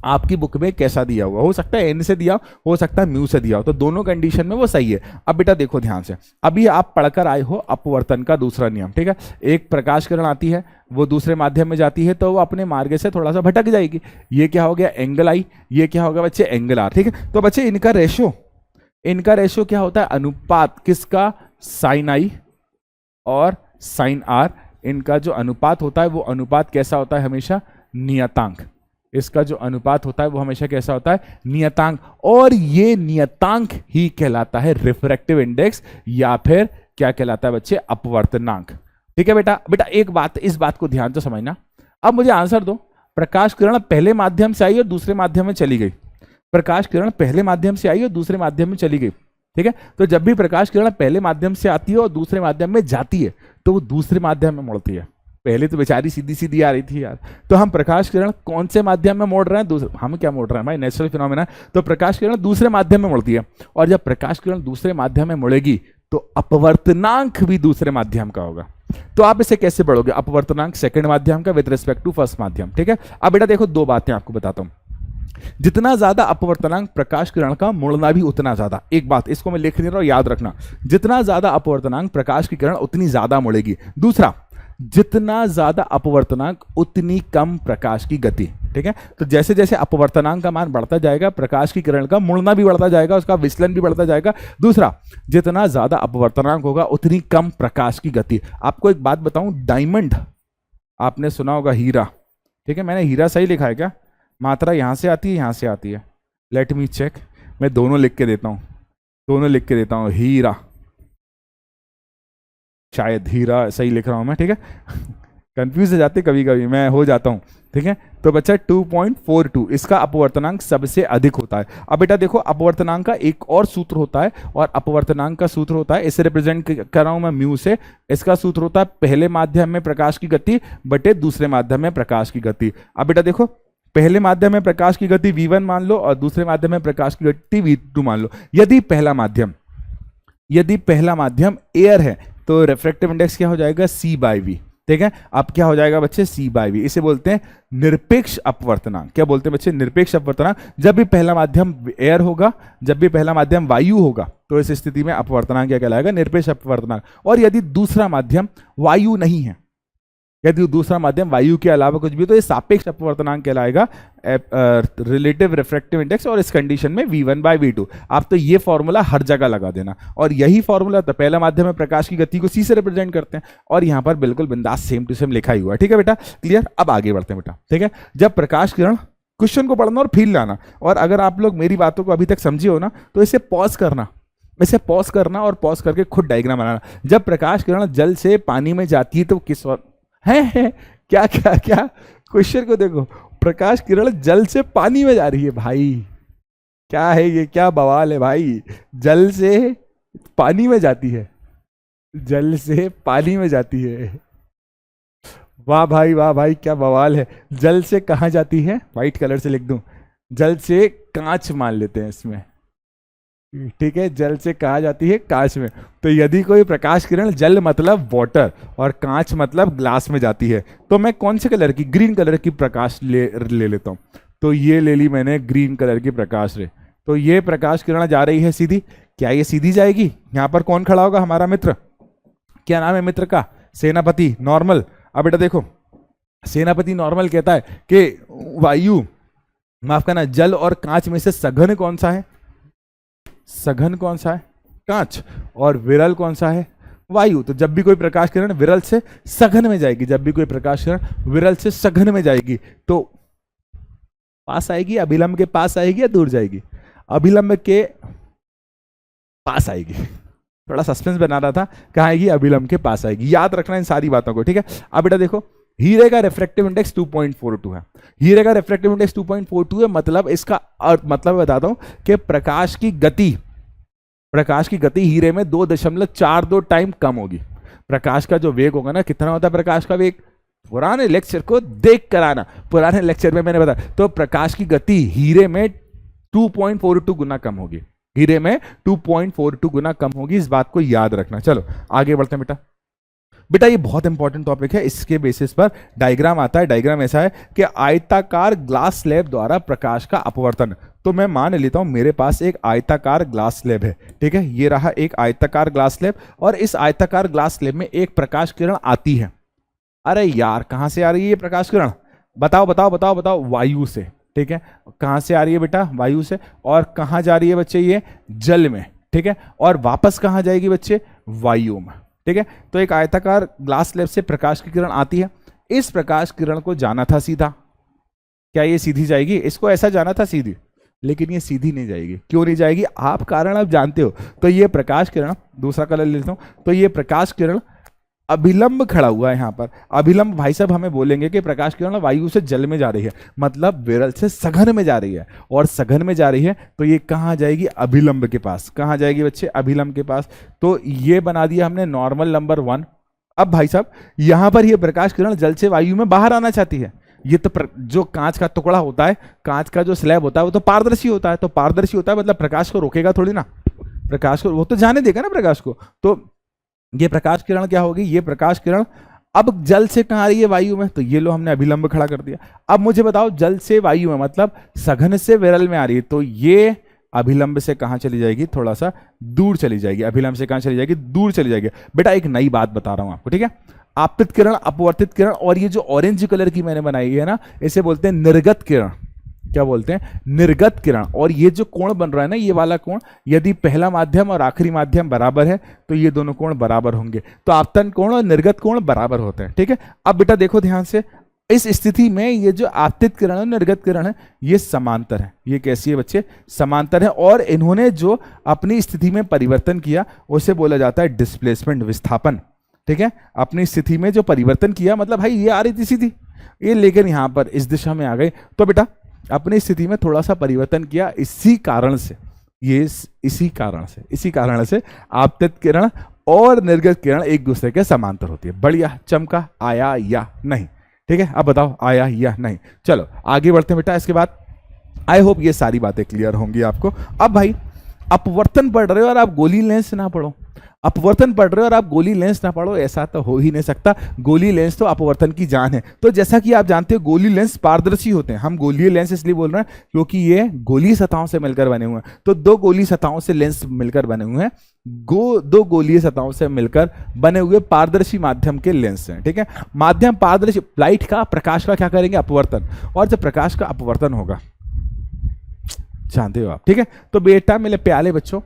आपकी बुक में कैसा दिया हुआ, हो सकता है एन से दिया हो सकता है म्यू से दिया हो, तो दोनों कंडीशन में वो सही है। अब बेटा देखो ध्यान से, अभी आप पढ़कर आए हो अपवर्तन का दूसरा नियम। ठीक है, एक प्रकाश किरण आती है, वो दूसरे माध्यम में जाती है, तो वो अपने मार्ग से थोड़ा सा भटक जाएगी। ये क्या हो गया? Angle I. ये क्या होगा बच्चे? Angle R. ठीक है, तो बच्चे इनका रेशो क्या होता है? अनुपात किसका? साइन आई और साइन आर। इनका जो अनुपात होता है वो अनुपात कैसा होता है? हमेशा नियतांक। इसका जो अनुपात होता है वो हमेशा कैसा होता है? नियतांक। और ये नियतांक ही कहलाता है रिफ्रैक्टिव इंडेक्स, या फिर क्या कहलाता है बच्चे? अपवर्तनांक। ठीक है बेटा, बेटा एक बात, इस बात को ध्यान से समझना। अब मुझे आंसर दो, प्रकाश किरण पहले माध्यम से आई और दूसरे माध्यम में चली गई। प्रकाश किरण पहले माध्यम से आई और दूसरे माध्यम में चली गई। ठीक है, तो जब भी प्रकाश किरण पहले माध्यम से आती है और दूसरे माध्यम में जाती है, तो वो दूसरे माध्यम में मुड़ती है। पहले तो बेचारी सीधी सीधी आ रही थी यार, तो हम प्रकाश किरण कौन से माध्यम में मोड़ रहे हैं? दूसरे। हम क्या मोड़ रहे हैं भाई? Natural phenomena. तो प्रकाश किरण दूसरे माध्यम में मुड़ती है, और जब प्रकाश किरण दूसरे माध्यम में मुड़ेगी तो अपवर्तनांक भी दूसरे माध्यम का होगा। तो आप इसे कैसे पढ़ोगे? अपवर्तनांक सेकंड माध्यम का विद रिस्पेक्ट टू फर्स्ट माध्यम। ठीक है, अब बेटा देखो दो बातें आपको बताता हूं। जितना ज्यादा अपवर्तनांक प्रकाश किरण का, मुड़ना भी उतना ज्यादा। एक बात इसको मैं लिख नहीं रहा हूं, याद रखना, जितना ज्यादा अपवर्तनांक प्रकाश की किरण उतनी ज्यादा मुड़ेगी। दूसरा, जितना ज्यादा अपवर्तनांक उतनी कम प्रकाश की गति। ठीक है, तो जैसे जैसे अपवर्तनांक का मान बढ़ता जाएगा प्रकाश की किरण का मुड़ना भी बढ़ता जाएगा, उसका विचलन भी बढ़ता जाएगा। दूसरा, जितना ज्यादा अपवर्तनांक होगा उतनी कम प्रकाश की गति। आपको एक बात बताऊं, डायमंड आपने सुना होगा, हीरा। ठीक है, मैंने हीरा सही लिखा है क्या? मात्रा यहां से आती है, यहां से आती है। लेट मी चेक, मैं दोनों लिख के देता हूं, दोनों लिख के देता हूं। हीरा, शायद हीरा सही लिख रहा हूं मैं। ठीक है, कंफ्यूज हो जाते कभी कभी, मैं हो जाता हूं। ठीक है, तो बच्चा 2.42 इसका अपवर्तनांक सबसे अधिक होता है। अब बेटा देखो अपवर्तनांक का एक और सूत्र होता है, और अपवर्तनांक का सूत्र होता है, इसे रिप्रेजेंट कर रहा हूं मैं म्यू से। इसका सूत्र होता है पहले माध्यम में प्रकाश की गति बटे दूसरे माध्यम में प्रकाश की गति। अब बेटा देखो, पहले माध्यम में प्रकाश की गति v1 मान लो और दूसरे माध्यम में प्रकाश की गति v2 मान लो। यदि पहला माध्यम एयर है तो रिफ्रैक्टिव इंडेक्स क्या हो जाएगा? c/v। ठीक है, अब क्या हो जाएगा बच्चे? c/v। इसे बोलते हैं निरपेक्ष अपवर्तनांक। क्या बोलते हैं बच्चे? निरपेक्ष अपवर्तनांक। जब भी पहला माध्यम एयर होगा, जब भी पहला माध्यम वायु होगा, तो इस स्थिति में अपवर्तनांक क्या कहलाएगा? निरपेक्ष अपवर्तनांक। और यदि दूसरा माध्यम वायु नहीं है, यदि दूसरा माध्यम वायु के अलावा कुछ भी, तो ये सापेक्ष अपवर्तनांक कहलाएगा, रिलेटिव रिफ्रैक्टिव इंडेक्स, और इस कंडीशन में v1/v2। आप तो ये फॉर्मूला हर जगह लगा देना, और यही फॉर्मूला तो पहला माध्यम में प्रकाश की गति को c से रिप्रेजेंट करते हैं, और यहाँ पर बिल्कुल बिंदास सेम टू सेम लिखा ही हुआ है। ठीक है बेटा, क्लियर। अब आगे बढ़ते हैं बेटा। ठीक है, जब प्रकाश किरण, क्वेश्चन को पढ़ना और फील लाना, और अगर आप लोग मेरी बातों को अभी तक समझे हो ना, तो इसे पॉज करना, इसे पॉज करना और पॉज करके खुद डायग्राम बनाना। जब प्रकाश किरण जल से पानी में जाती है तो किस और है क्या क्या क्या, क्वेश्चन को देखो, प्रकाश किरण जल से पानी में जा रही है भाई, क्या है ये, क्या बवाल है भाई, जल से पानी में जाती है, जल से पानी में जाती है, वाह भाई क्या बवाल है। जल से कहाँ जाती है, व्हाइट कलर से लिख दूं, जल से कांच मान लेते हैं इसमें, ठीक है, जल से कहा जाती है कांच में। तो यदि कोई प्रकाश किरण, जल मतलब वाटर और कांच मतलब ग्लास में जाती है, तो मैं कौन से कलर की, ग्रीन कलर की प्रकाश ले लेता हूँ। तो ये ले ली मैंने ग्रीन कलर की प्रकाश रे। तो ये प्रकाश किरण जा रही है सीधी, क्या ये सीधी जाएगी? यहाँ पर कौन खड़ा होगा, हमारा मित्र, क्या नाम है मित्र का, सेनापति नॉर्मल। अब बेटा देखो, सेनापति नॉर्मल कहता है कि वायु, माफ करना, जल और कांच में से सघन कौन सा है, सघन कौन सा है, कांच, और विरल कौन सा है, वायु। तो जब भी कोई प्रकाश किरण विरल से सघन में जाएगी, जब भी कोई प्रकाश किरण विरल से सघन में जाएगी, तो पास आएगी, अभिलंब के पास आएगी या दूर जाएगी, अभिलंब के पास आएगी। थोड़ा सस्पेंस बना रहा था, कहाँ आएगी, अभिलंब के पास आएगी। याद रखना इन सारी बातों को, ठीक है। अब बेटा देखो, हीरे का रिफ्रैक्टिव इंडेक्स 2.42 है, हीरे का रिफ्रैक्टिव इंडेक्स 2.42 है, मतलब इसका मतलब बताता हूं कि प्रकाश की गति हीरे में 2.42 टाइम कम होगी। प्रकाश का जो वेग होगा ना, कितना होता है प्रकाश का वेग, पुराने लेक्चर को देख कर आना, पुराने लेक्चर में मैंने बताया। तो प्रकाश की गति हीरे में 2.42 गुना कम होगी, हीरे में 2.42 गुना कम होगी, इस बात को याद रखना। चलो आगे बढ़ते हैं बेटा, ये बहुत इंपॉर्टेंट टॉपिक है, इसके बेसिस पर डायग्राम आता है। डायग्राम ऐसा है कि आयताकार ग्लास स्लैब द्वारा प्रकाश का अपवर्तन। तो मैं मान लेता हूं मेरे पास एक आयताकार ग्लास स्लैब है, ठीक है, ये रहा एक आयताकार ग्लास स्लैब, और इस आयताकार ग्लास स्लैब में एक प्रकाश किरण आती है। अरे यार, कहां से आ रही है ये प्रकाश किरण, बताओ, वायु से, ठीक है। कहां से आ रही है बेटा, वायु से, और कहां जा रही है बच्चे, ये जल में, ठीक है, और वापस कहां जाएगी बच्चे, वायु में, ठीक है। तो एक आयताकार ग्लास स्लैब से प्रकाश की किरण आती है, इस प्रकाश किरण को जाना था सीधा, क्या ये सीधी जाएगी, इसको ऐसा जाना था सीधी, लेकिन ये सीधी नहीं जाएगी। क्यों नहीं जाएगी, आप कारण आप जानते हो। तो ये प्रकाश किरण, दूसरा कलर ले लेता हूं, तो ये प्रकाश किरण अभिलंब खड़ा हुआ है यहाँ पर। अभिलंब भाई साहब हमें बोलेंगे कि प्रकाश किरण वायु से जल में जा रही है, मतलब विरल से सघन में जा रही है, और सघन में जा रही है तो ये कहाँ जाएगी, अभिलंब के पास। कहाँ जाएगी बच्चे, अभिलंब के पास। तो ये बना दिया हमने नॉर्मल नंबर 1। अब भाई साहब यहाँ पर ये प्रकाश किरण जल से वायु में बाहर आना चाहती है। ये तो जो कांच का टुकड़ा होता है, कांच का जो स्लैब होता है, वो तो पारदर्शी होता है, तो पारदर्शी होता है मतलब प्रकाश को रोकेगा थोड़ी ना, प्रकाश को वो तो जाने देगा ना प्रकाश को। तो ये प्रकाश किरण क्या होगी, ये प्रकाश किरण अब जल से कहाँ आ रही है, वायु में, तो ये लो हमने अभिलंब खड़ा कर दिया। अब मुझे बताओ, जल से वायु में मतलब सघन से विरल में आ रही है, तो ये अभिलंब से कहाँ चली जाएगी, थोड़ा सा दूर चली जाएगी। अभिलंब से कहाँ चली जाएगी, दूर चली जाएगी। बेटा एक नई बात बता रहा हूं आपको, ठीक है। आपतित किरण, अपवर्तित किरण, और ये जो ऑरेंज कलर की मैंने बनाई है ना, इसे बोलते हैं निर्गत किरण। क्या बोलते हैं, निर्गत किरण। और ये जो कोण बन रहा है ना, ये वाला कोण, यदि पहला माध्यम और आखिरी माध्यम बराबर है तो ये दोनों कोण बराबर होंगे। तो आपतन कोण और निर्गत कोण बराबर होते हैं, ठीक है। अब बेटा देखो ध्यान से, इस स्थिति में ये जो आपतित किरण और निर्गत किरण है, ये समांतर है। ये कैसी है बच्चे, समांतर है। और इन्होंने जो अपनी स्थिति में परिवर्तन किया उसे बोला जाता है डिस्प्लेसमेंट, विस्थापन, ठीक है। अपनी स्थिति में जो परिवर्तन किया, मतलब भाई ये आ रही थी सीधी, ये लेकिन यहां पर इस दिशा में आ गई, तो बेटा अपनी स्थिति में थोड़ा सा परिवर्तन किया, इसी कारण से ये इसी कारण से आपतित किरण और निर्गत किरण एक दूसरे के समांतर होती है। बढ़िया, चमका, आया या नहीं, ठीक है। अब बताओ आया या नहीं। चलो आगे बढ़ते हैं बेटा। इसके बाद आई होप ये सारी बातें क्लियर होंगी आपको। अब भाई अपवर्तन पढ़ रहे हो और आप गोली लेंस ना पढ़ो, अपवर्तन पढ़ रहे हो और आप गोली लेंस ना पढ़ो, ऐसा तो हो ही नहीं सकता। गोली लेंस तो अपवर्तन की जान है। तो जैसा कि आप जानते हो गोली लेंस पारदर्शी होते हैं। हम गोलीय लेंस इसलिए बोल रहे हैं क्योंकि ये गोलीय सतहों से मिलकर बने हुए हैं। तो दो गोलीय सतहों से लेंस मिलकर बने हुए हैं, दो गोलीय सतहों से मिलकर बने हुए पारदर्शी माध्यम के लेंस हैं। ठीक है, माध्यम पारदर्शी, लाइट का, प्रकाश का क्या करेंगे, अपवर्तन। और जब प्रकाश का अपवर्तन होगा, जानते हो आप, ठीक है। तो बेटा मेरे प्यारे बच्चों,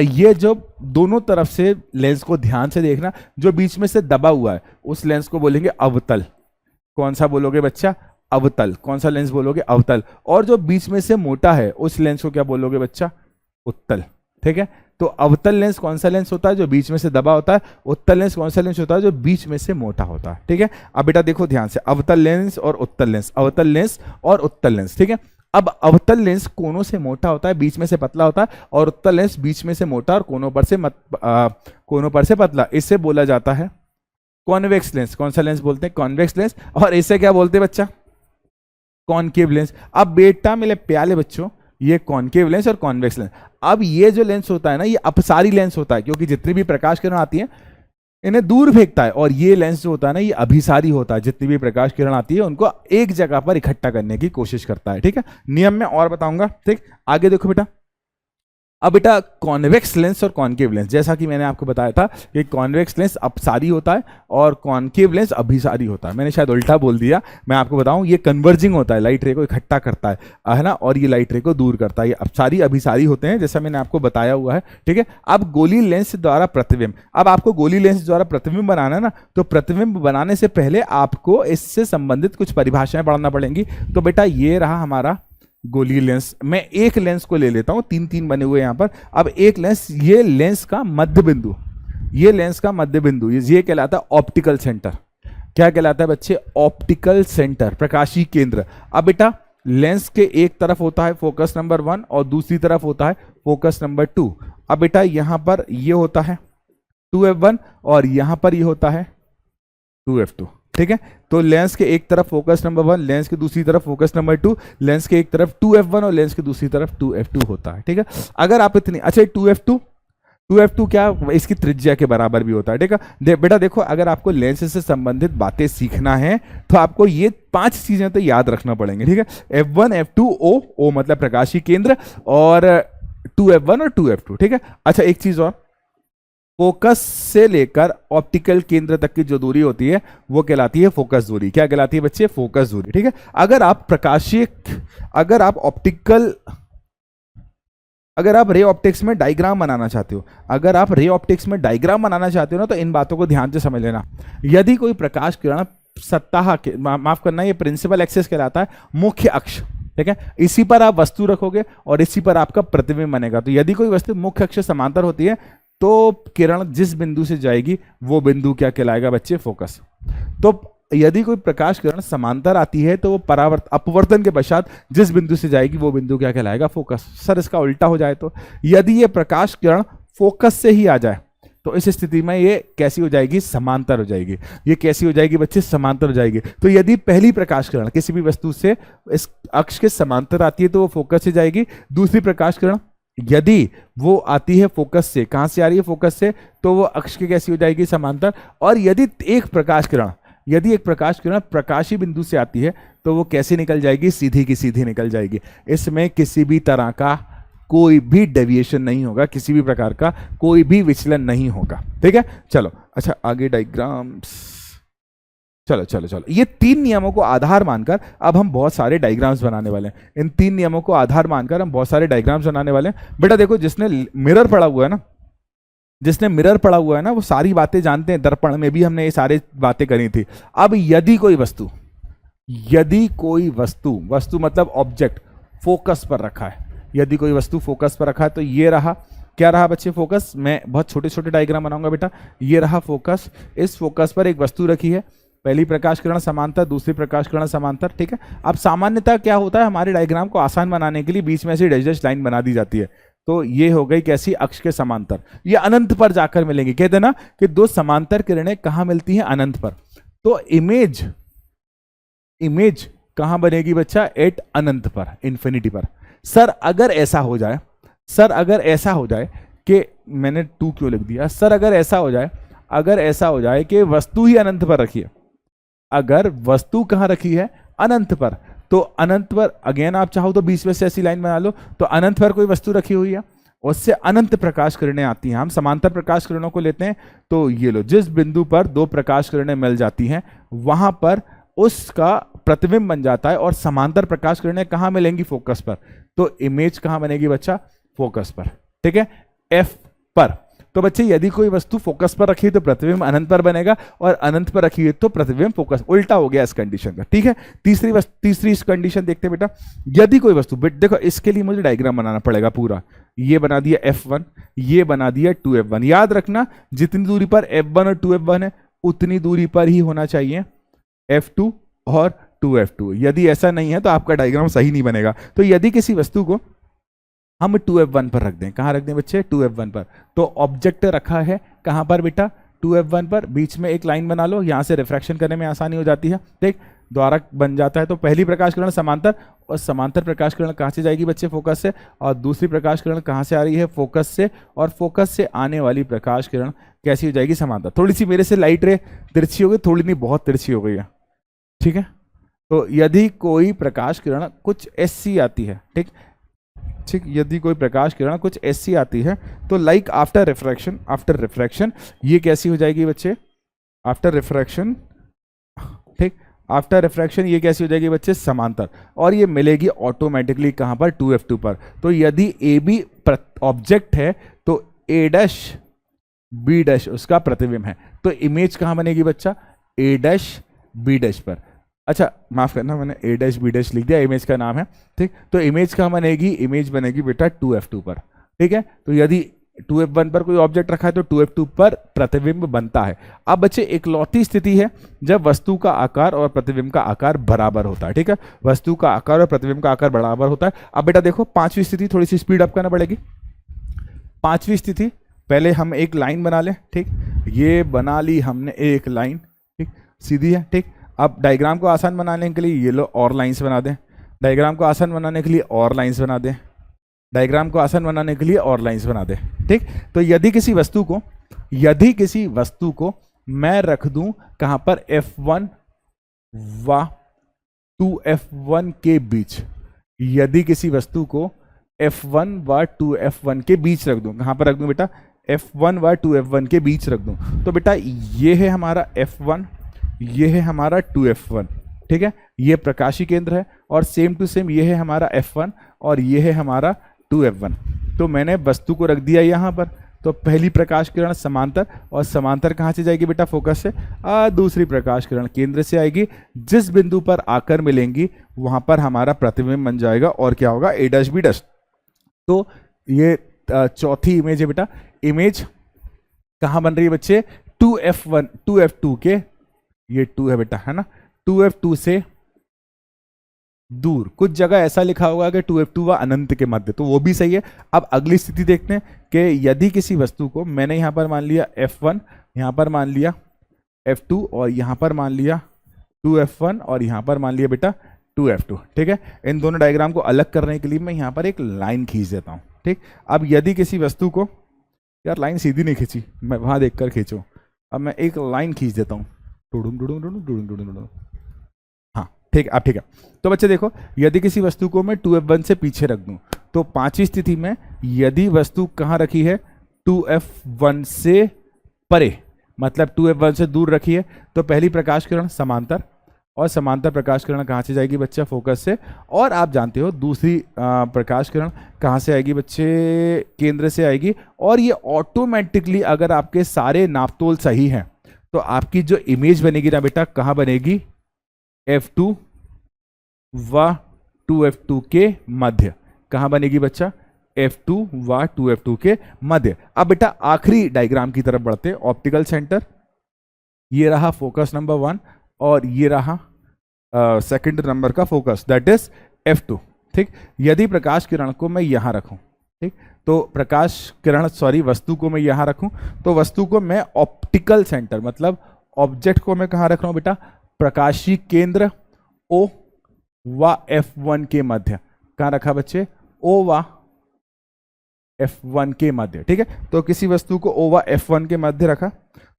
ये जो दोनों तरफ से लेंस को ध्यान से देखना, जो बीच में से दबा हुआ है उस लेंस को बोलेंगे अवतल। कौन सा बोलोगे बच्चा, अवतल। कौन सा लेंस बोलोगे, अवतल। और जो बीच में से मोटा है उस लेंस को क्या बोलोगे बच्चा, उत्तल। ठीक है, तो अवतल लेंस कौन सा लेंस होता है, जो बीच में से दबा होता है। उत्तल लेंस कौन सा लेंस होता है, जो बीच में से मोटा होता है। ठीक है, अब बेटा देखो ध्यान से, अवतल लेंस और उत्तल लेंस, अवतल लेंस और उत्तल लेंस। ठीक है, अब अवतल लेंस कोनों से मोटा होता है, बीच में से पतला होता है, और उत्तल लेंस बीच में से मोटा और कोनों पर से पतला। इससे बोला जाता है कॉन्वेक्स लेंस। कौन सा लेंस बोलते हैं, कॉन्वेक्स लेंस। और इसे क्या बोलते हैं बच्चा, कॉनकेव लेंस। अब बेटा मेरे प्यारे बच्चों, ये कॉनकेव लेंस और कॉन्वेक्स लेंस। अब ये जो लेंस होता है ना, ये अपसारी लेंस होता है, क्योंकि जितनी भी प्रकाश किरण आती है इन्हें दूर फेंकता है। और ये लेंस जो होता है ना, ये अभिसारी होता है, जितनी भी प्रकाश किरण आती है उनको एक जगह पर इकट्ठा करने की कोशिश करता है। ठीक है, नियम में और बताऊंगा। ठीक, आगे देखो बेटा। अब बेटा कॉन्वेक्स लेंस और कॉनकेव लेंस, जैसा कि मैंने आपको बताया था कि कॉन्वेक्स लेंस अपसारी होता है और कॉनकेव लेंस अभिसारी होता है। मैंने शायद उल्टा बोल दिया, मैं आपको बताऊं, ये कन्वर्जिंग होता है, लाइट रे को इकट्ठा करता है ना, और ये लाइट रे को दूर करता है। ये अपसारी अभिसारी होते हैं, जैसा मैंने आपको बताया हुआ है। ठीक है, अब गोली लेंस द्वारा प्रतिबिंब, अब आपको गोली लेंस द्वारा प्रतिबिंब बनाना है ना, तो प्रतिबिंब बनाने से पहले आपको इससे संबंधित कुछ परिभाषाएं पढ़ना पड़ेंगी। तो बेटा ये रहा हमारा गोलीय लेंस। मैं एक लेंस को ले लेता हूं, तीन तीन बने हुए यहां पर। अब एक लेंस, ये लेंस का मध्य बिंदु, ये लेंस का मध्य बिंदु, ये कहलाता है ऑप्टिकल सेंटर। क्या कहलाता है बच्चे, ऑप्टिकल सेंटर, प्रकाशीय केंद्र। अब बेटा लेंस के एक तरफ होता है फोकस नंबर 1 और दूसरी तरफ होता है फोकस नंबर 2। अब बेटा यहां पर ये होता है 2f1 और यहां पर ये होता है 2f2। ठीक है, तो लेंस के एक तरफ फोकस नंबर 1, लेंस के दूसरी तरफ फोकस नंबर 2, लेंस के एक तरफ 2f1 और लेंस के दूसरी तरफ 2f2 होता है। ठीक है, अगर आप इतनी, अच्छा 2f2 क्या, इसकी त्रिज्या के बराबर भी होता है। ठीक है, बेटा देखो, अगर आपको लेंस से संबंधित बातें सीखना है तो आपको ये 5 चीजें तो याद रखना पड़ेंगे। ठीक है, f1 f2 o मतलब प्रकाशीय केंद्र, और 2f1 और 2f2। ठीक है, अच्छा एक चीज और, फोकस से लेकर ऑप्टिकल केंद्र तक की जो दूरी होती है वो कहलाती है फोकस दूरी। क्या कहलाती है बच्चे, फोकस दूरी। ठीक है, अगर आप प्रकाशीय, अगर आप ऑप्टिकल, अगर आप रे ऑप्टिक्स में डायग्राम बनाना चाहते हो, अगर आप रे ऑप्टिक्स में डायग्राम बनाना चाहते हो ना, तो इन बातों को ध्यान से समझ लेना। यदि कोई प्रकाश किरण सतह के, माफ करना, ये प्रिंसिपल एक्सिस कहलाता है, मुख्य अक्ष। ठीक है, इसी पर आप वस्तु रखोगे और इसी पर आपका प्रतिबिंब बनेगा। तो यदि कोई वस्तु मुख्य अक्ष समांतर होती है तो किरण जिस बिंदु से जाएगी वो बिंदु क्या कहलाएगा बच्चे, फोकस। तो यदि कोई प्रकाश किरण समांतर आती है तो वो अपवर्तन के पश्चात जिस बिंदु से जाएगी वो बिंदु क्या कहलाएगा, फोकस। सर इसका उल्टा हो जाए तो, यदि ये प्रकाश किरण फोकस से ही आ जाए तो इस स्थिति में ये कैसी हो जाएगी, समांतर हो जाएगी। ये कैसी हो जाएगी बच्चे, समांतर हो जाएगी। तो यदि पहली प्रकाश किरण किसी भी वस्तु से इस अक्ष के समांतर आती है तो वो फोकस से जाएगी। दूसरी प्रकाश किरण यदि वो आती है फोकस से, कहां से आ रही है, फोकस से, तो वो अक्ष की कैसी हो जाएगी, समांतर। और यदि एक प्रकाश किरण प्रकाशीय बिंदु से आती है तो वो कैसे निकल जाएगी, सीधी की सीधी निकल जाएगी। इसमें किसी भी तरह का कोई भी डेविएशन नहीं होगा, किसी भी प्रकार का कोई भी विचलन नहीं होगा। ठीक है, चलो अच्छा आगे डायग्राम्स, चलो ये 3 नियमों को आधार मानकर अब हम बहुत सारे डायग्राम्स बनाने वाले हैं। इन 3 नियमों को आधार मानकर हम बहुत सारे डायग्राम्स बनाने वाले हैं। बेटा देखो, जिसने मिरर पढ़ा हुआ है ना, वो सारी बातें जानते हैं। दर्पण में भी हमने ये सारी बातें करी थी। अब यदि कोई वस्तु मतलब ऑब्जेक्ट फोकस पर रखा है, यदि कोई वस्तु फोकस पर रखा है, तो ये रहा, क्या रहा बच्चे, फोकस। मैं बहुत छोटे छोटे डायग्राम बनाऊंगा बेटा। ये रहा फोकस, इस फोकस पर एक वस्तु रखी है, पहली प्रकाश किरण समांतर, दूसरी प्रकाश किरण समांतर। ठीक है, अब सामान्यतः क्या होता है, हमारे डायग्राम को आसान बनाने के लिए बीच में ऐसी डैश लाइन बना दी जाती है। तो ये हो गई कैसी, अक्ष के समांतर। ये अनंत पर जाकर मिलेंगे। कहते हैं ना कि दो समांतर किरणें कहां मिलती हैं, अनंत पर। तो इमेज कहां बनेगी बच्चा, एट अनंत पर, इंफिनिटी पर। सर अगर ऐसा हो जाए कि मैंने 2 क्यों लिख दिया सर? अगर ऐसा हो जाए कि वस्तु ही अनंत पर रखी है, अगर वस्तु कहाँ रखी है? अनंत पर, तो अनंत पर अगेन आप चाहो तो बीच में से ऐसी लाइन बना लो, तो अनंत पर कोई वस्तु रखी हुई है, उससे अनंत प्रकाश किरणें आती हैं। हम समांतर प्रकाश किरणों को लेते हैं, तो ये लो, जिस बिंदु पर 2 प्रकाश किरणें मिल जाती हैं वहां पर उसका प्रतिबिंब बन जाता है। और समांतर प्रकाश किरणें कहाँ मिलेंगी? फोकस पर। तो इमेज कहाँ बनेगी बच्चा? फोकस पर। ठीक है, एफ पर। तो बच्चे यदि कोई वस्तु फोकस पर रखी है तो प्रतिबिंब अनंत पर बनेगा, और अनंत पर रखी है तो प्रतिबिंब फोकस। उल्टा हो गया इस कंडीशन का। ठीक है, तीसरी कंडीशन देखते हैं बेटा। यदि कोई वस्तु, देखो इसके लिए मुझे डायग्राम बनाना पड़ेगा पूरा। ये बना दिया F1, ये बना दिया 2F1। याद रखना जितनी दूरी पर F1 और 2F1 है उतनी दूरी पर ही होना चाहिए F2 और 2F2। यदि ऐसा नहीं है तो आपका डायग्राम सही नहीं बनेगा। तो यदि किसी वस्तु को हम 2F1 पर रख दें, कहाँ रख दें बच्चे? 2F1 पर। तो ऑब्जेक्ट रखा है कहाँ पर बेटा? 2F1 पर। बीच में एक लाइन बना लो, यहाँ से रिफ्रैक्शन करने में आसानी हो जाती है। ठीक, द्वारक बन जाता है। तो पहली प्रकाश किरण समांतर, और समांतर प्रकाश किरण कहाँ से जाएगी बच्चे? फोकस से। और दूसरी प्रकाश किरण कहाँ से आ रही है? फोकस से। और फोकस से आने वाली प्रकाश किरण कैसी हो जाएगी? समांतर। थोड़ी सी मेरे से लाइट रे तिरछी हो गई, थोड़ी नहीं बहुत तिरछी हो गई है। ठीक है, तो यदि कोई प्रकाश किरण कुछ ऐसी आती है, ठीक, यदि कोई प्रकाश किरण कुछ ऐसी आती है तो लाइक आफ्टर रिफ्रैक्शन ये कैसी हो जाएगी बच्चे? After refraction. ठीक, आफ्टर रिफ्रैक्शन ये कैसी हो जाएगी बच्चे? समांतर। और ये मिलेगी ऑटोमेटिकली कहां पर? 2F2 पर। तो यदि ए बी ऑब्जेक्ट है तो ए डैश बी डैश उसका प्रतिबिंब है। तो इमेज कहां बनेगी बच्चा? ए डैश बी डैश पर। अच्छा माफ करना, मैंने ए डैश बी डैश लिख दिया, इमेज का नाम है। ठीक, तो इमेज कहाँ बनेगी? इमेज बनेगी बेटा 2F2 पर। ठीक है, तो यदि 2F1 पर कोई ऑब्जेक्ट रखा है तो 2F2 पर प्रतिबिंब बनता है। अब बच्चे इकलौती स्थिति है जब वस्तु का आकार और प्रतिबिंब का आकार बराबर होता है। ठीक है, वस्तु का आकार और प्रतिबिंब का आकार बराबर होता है। अब बेटा देखो 5वीं स्थिति, थोड़ी सी स्पीड अप करना पड़ेगी। 5वीं स्थिति, पहले हम एक लाइन बना लें। ठीक, ये बना ली हमने एक लाइन, ठीक, सीधी है। ठीक, अब डायग्राम को आसान बनाने के लिए ये लो और लाइंस बना दें, डायग्राम को आसान बनाने के लिए और लाइंस बना दें, डायग्राम को आसान बनाने के लिए और लाइंस बना दें। ठीक, तो यदि किसी वस्तु को मैं रख दूं कहां पर? F1 व 2F1 के बीच। यदि किसी वस्तु को F1 व 2F1 के बीच रख दूं, कहां पर रख दूं बेटा? F1 व 2F1 के बीच रख दूं। तो बेटा ये है हमारा F1, ये है हमारा 2F1। ठीक है, ये प्रकाशी केंद्र है, और सेम टू सेम ये है हमारा F1 और ये है हमारा 2F1। तो मैंने वस्तु को रख दिया यहां पर। तो पहली प्रकाश किरण समांतर, और समांतर कहां से जाएगी बेटा? फोकस से। दूसरी प्रकाश किरण केंद्र से आएगी। जिस बिंदु पर आकर मिलेंगी वहां पर हमारा प्रतिबिंब बन जाएगा, और क्या होगा? ए डैश बी डैश। तो ये चौथी इमेज है बेटा। इमेज कहां बन रही है बच्चे? 2F1 2F2 के, ये 2 है बेटा, है ना, 2F2 से दूर। कुछ जगह ऐसा लिखा होगा कि 2F2 व अनंत के मध्य, तो वो भी सही है। अब अगली स्थिति देखते हैं कि यदि किसी वस्तु को मैंने यहां पर मान लिया F1, यहां पर मान लिया F2, और यहां पर मान लिया 2F1, और यहां पर मान लिया बेटा 2F2। ठीक है, इन दोनों डायग्राम को अलग करने के लिए मैं यहां पर एक लाइन खींच देता हूं। ठीक, अब यदि किसी वस्तु को, यार लाइन सीधी नहीं खींची, मैं वहां देखकर खींचूं। अब मैं एक लाइन खींच देता हूं। हाँ ठीक, अब ठीक है। तो बच्चे देखो, यदि किसी वस्तु को मैं 2F1 से पीछे रख दूं, तो 5वीं स्थिति में यदि वस्तु कहाँ रखी है? 2F1 से परे, मतलब 2F1 से दूर रखी है, तो पहली प्रकाश किरण समांतर, और समांतर प्रकाश किरण कहाँ से जाएगी बच्चा? फोकस से। और आप जानते हो दूसरी प्रकाश किरण कहाँ से आएगी बच्चे? केंद्र से आएगी। और ये ऑटोमेटिकली, अगर आपके सारे नापतोल सही हैं, तो आपकी जो इमेज बनेगी ना बेटा, कहां बनेगी? F2 व 2F2 के मध्य। कहां बनेगी बच्चा? F2 व 2F2 के मध्य। अब बेटा आखिरी डायग्राम की तरफ बढ़ते हैं। ऑप्टिकल सेंटर, ये रहा फोकस नंबर 1, और ये रहा सेकंड नंबर का फोकस, दैट इज F2। ठीक, यदि प्रकाश किरण को मैं यहां रखूं, ठीक, तो प्रकाश किरण वस्तु को मैं यहां रखूं, तो वस्तु को मैं ऑप्टिकल सेंटर, मतलब ऑब्जेक्ट को मैं कहां रख रहा हूं बेटा? प्रकाशी केंद्र O व F1 के मध्य। कहां रखा बच्चे? O व F1 के मध्य, ठीक है। तो किसी वस्तु को O व F1 के मध्य रखा,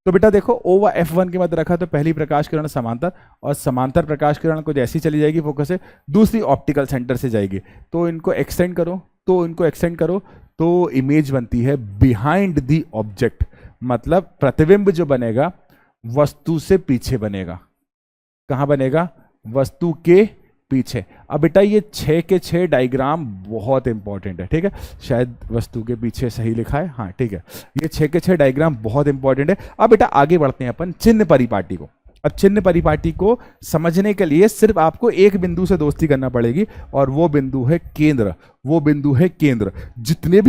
तो बेटा देखो O व F1 के मध्य रखा तो पहली प्रकाश किरण समांतर, और समांतर प्रकाश किरण को जैसी चली जाएगी फोकस से, दूसरी ऑप्टिकल सेंटर से जाएगी। तो इनको एक्सटेंड करो, तो इमेज बनती है बिहाइंड दी ऑब्जेक्ट, मतलब प्रतिबिंब जो बनेगा वस्तु से पीछे बनेगा। कहाँ बनेगा? वस्तु के पीछे। अब बेटा ये 6 के 6 डायग्राम बहुत इंपॉर्टेंट है, ठीक है। शायद वस्तु के पीछे सही लिखा है, हाँ ठीक है। ये 6 के 6 डायग्राम बहुत इंपॉर्टेंट है। अब बेटा आगे बढ़ते हैं अपन चिन्ह परिपाटी को। अब चिन्ह परिपाटी को समझने के लिए सिर्फ आपको एक बिंदु से दोस्ती करना पड़ेगी, और वो बिंदु है केंद्र। जितने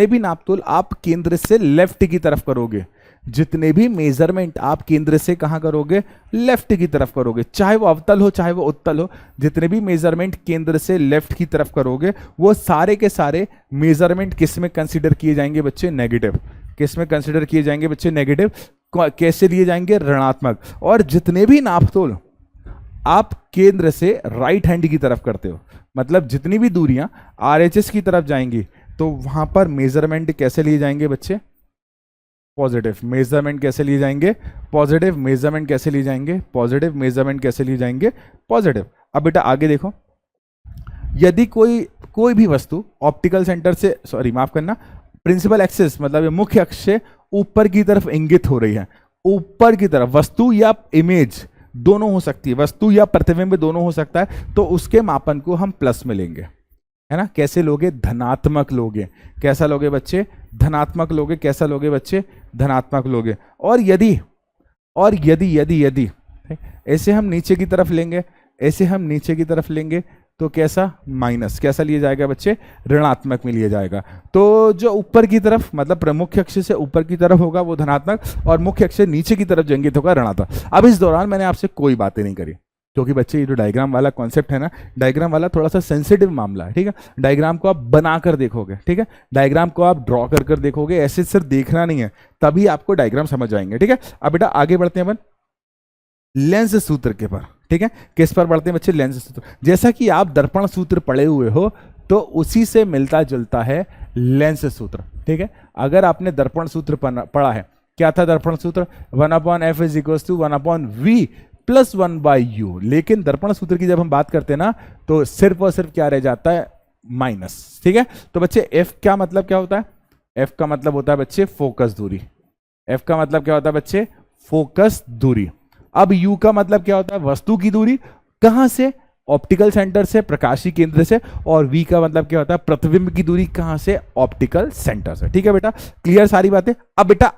भी नापतोल आप केंद्र से लेफ्ट की तरफ करोगे, जितने भी मेजरमेंट आप केंद्र से कहां करोगे? लेफ्ट की तरफ करोगे, चाहे वो अवतल हो चाहे वो उत्तल हो। जितने भी मेजरमेंट केंद्र से लेफ्ट की तरफ करोगे, वो सारे के सारे मेजरमेंट किस में कंसीडर किए जाएंगे बच्चे? नेगेटिव। किस में कंसीडर किए जाएंगे बच्चे? नेगेटिव। कैसे लिए जाएंगे? ऋणात्मक। और जितने भी नापतोल आप केंद्र से राइट हैंड की तरफ करते हो, मतलब जितनी भी दूरियां RHS की तरफ जाएंगी, तो वहां पर मेजरमेंट कैसे लिए जाएंगे बच्चे? पॉजिटिव। मेजरमेंट कैसे लिए जाएंगे? पॉजिटिव। मेजरमेंट कैसे लिए जाएंगे? पॉजिटिव। मेजरमेंट कैसे लिए जाएंगे? पॉजिटिव। अब बेटा आगे देखो, यदि कोई भी वस्तु ऑप्टिकल सेंटर से, सॉरी माफ करना, प्रिंसिपल एक्सिस मतलब मुख्य अक्ष से ऊपर की तरफ इंगित हो रही है, ऊपर की तरफ, वस्तु या इमेज दोनों हो सकती है, वस्तु या प्रतिबिंब दोनों हो सकता है, तो उसके मापन को हम प्लस में लेंगे, है ना। कैसे लोगे? धनात्मक लोगे। कैसा लोगे बच्चे? धनात्मक लोगे। कैसा लोगे बच्चे? धनात्मक लोगे। और यदि ऐसे हम नीचे की तरफ लेंगे, तो कैसा? माइनस। कैसा लिए जाएगा बच्चे? ऋणात्मक में लिया जाएगा। तो जो ऊपर की तरफ मतलब मुख्य अक्ष से ऊपर की तरफ होगा वो धनात्मक, और मुख्य अक्ष से नीचे की तरफ जो इंगित होगा ऋणात्मक। अब इस दौरान मैंने आपसे कोई बातें नहीं करी, क्योंकि बच्चे ये जो डायग्राम वाला कॉन्सेप्ट है ना, डायग्राम वाला थोड़ा सा सेंसिटिव मामला है, ठीक है। डायग्राम को आप बनाकर देखोगे, ठीक है, डायग्राम को आप ड्रॉ कर देखोगे, ऐसे सिर्फ देखना नहीं है, तभी आपको डायग्राम समझ आएंगे, ठीक है। अब बेटा आगे बढ़ते हैं अपन लेंस सूत्र के पर, ठीक है। किस पर बढ़ते हैं बच्चे? लेंस सूत्र। जैसा कि आप दर्पण सूत्र पढ़े हुए हो, तो उसी से मिलता जुलता है लेंस सूत्र, ठीक है। अगर आपने दर्पण सूत्र पढ़ा है, क्या था दर्पण सूत्र? 1/f = 1/v + 1/u। लेकिन दर्पण सूत्र की जब हम बात करते हैं ना, तो सिर्फ और सिर्फ क्या रह जाता है? माइनस, ठीक है। तो बच्चे f क्या मतलब क्या होता है? f का मतलब होता है बच्चे फोकस दूरी। f का मतलब क्या होता है बच्चे? फोकस दूरी। अब u का मतलब क्या होता है? वस्तु की दूरी। कहां से? ऑप्टिकल सेंटर से, प्रकाशीय केंद्र से। और v का मतलब क्या होता है? प्रतिबिंब की दूरी। कहां से? ऑप्टिकल सेंटर से, ठीक है बेटा। क्लियर सारी बातें। अब बेटा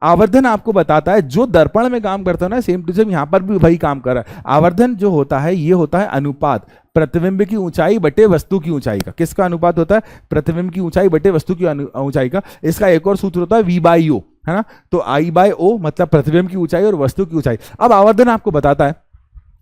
आवर्धन आपको बताता है, जो दर्पण में काम करता है ना, सेम टू सेम यहां पर भी वही काम कर रहा है। आवर्धन जो होता है, ये होता है अनुपात प्रतिबिंब की ऊंचाई बटे वस्तु की ऊंचाई का। किसका अनुपात होता है? प्रतिबिंब की ऊंचाई बटे वस्तु की ऊंचाई का। इसका एक और सूत्र होता है V/O, है ना। तो I/O मतलब प्रतिबिंब की ऊंचाई और वस्तु की ऊंचाई। अब आवर्धन आपको बताता है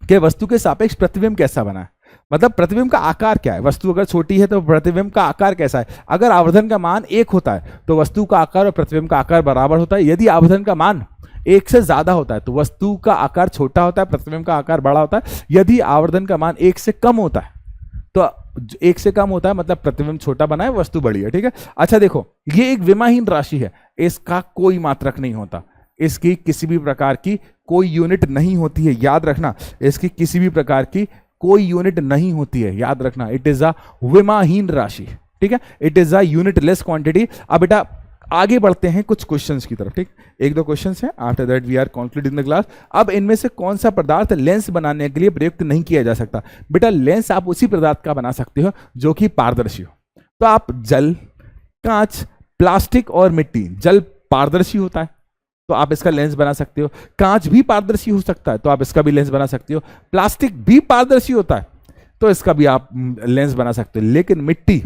कि वस्तु के सापेक्ष प्रतिबिंब कैसा बना है, मतलब प्रतिबिंब का आकार क्या है। वस्तु अगर छोटी है तो प्रतिबिंब का आकार कैसा है। अगर आवर्धन का मान 1 होता है तो वस्तु का आकार और प्रतिबिंब का आकार बराबर होता है। यदि आवर्धन का मान 1 से ज्यादा होता है तो वस्तु का आकार छोटा होता है, प्रतिबिंब का आकार बड़ा होता है। यदि आवर्धन का मान 1 से कम होता है तो 1 से कम होता है मतलब प्रतिबिंब छोटा बना है, वस्तु बड़ी है, ठीक है। अच्छा देखो, ये एक विमाहीन राशि है, इसका कोई मात्रक नहीं होता, इसकी किसी भी प्रकार की कोई यूनिट नहीं होती है, याद रखना। इसकी किसी भी प्रकार की कोई यूनिट नहीं होती है, याद रखना। इट इज अ विमाहीन राशि, ठीक है। It is a unitless quantity. अब बेटा आगे बढ़ते हैं कुछ क्वेश्चंस की तरफ, ठीक। 1-2 क्वेश्चंस हैं, after that we are concluding the class. अब इनमें से कौन सा पदार्थ लेंस बनाने के लिए प्रयुक्त नहीं किया जा सकता? बेटा लेंस आप उसी पदार्थ का बना सकते हो जो कि पारदर्शी हो। तो आप जल, कांच, प्लास्टिक और मिट्टी। जल पारदर्शी होता है तो आप इसका लेंस बना सकते हो। कांच भी पारदर्शी हो सकता है तो आप इसका भी लेंस बना सकते हो। प्लास्टिक भी पारदर्शी होता है तो इसका भी आप लेंस बना सकते हो। लेकिन मिट्टी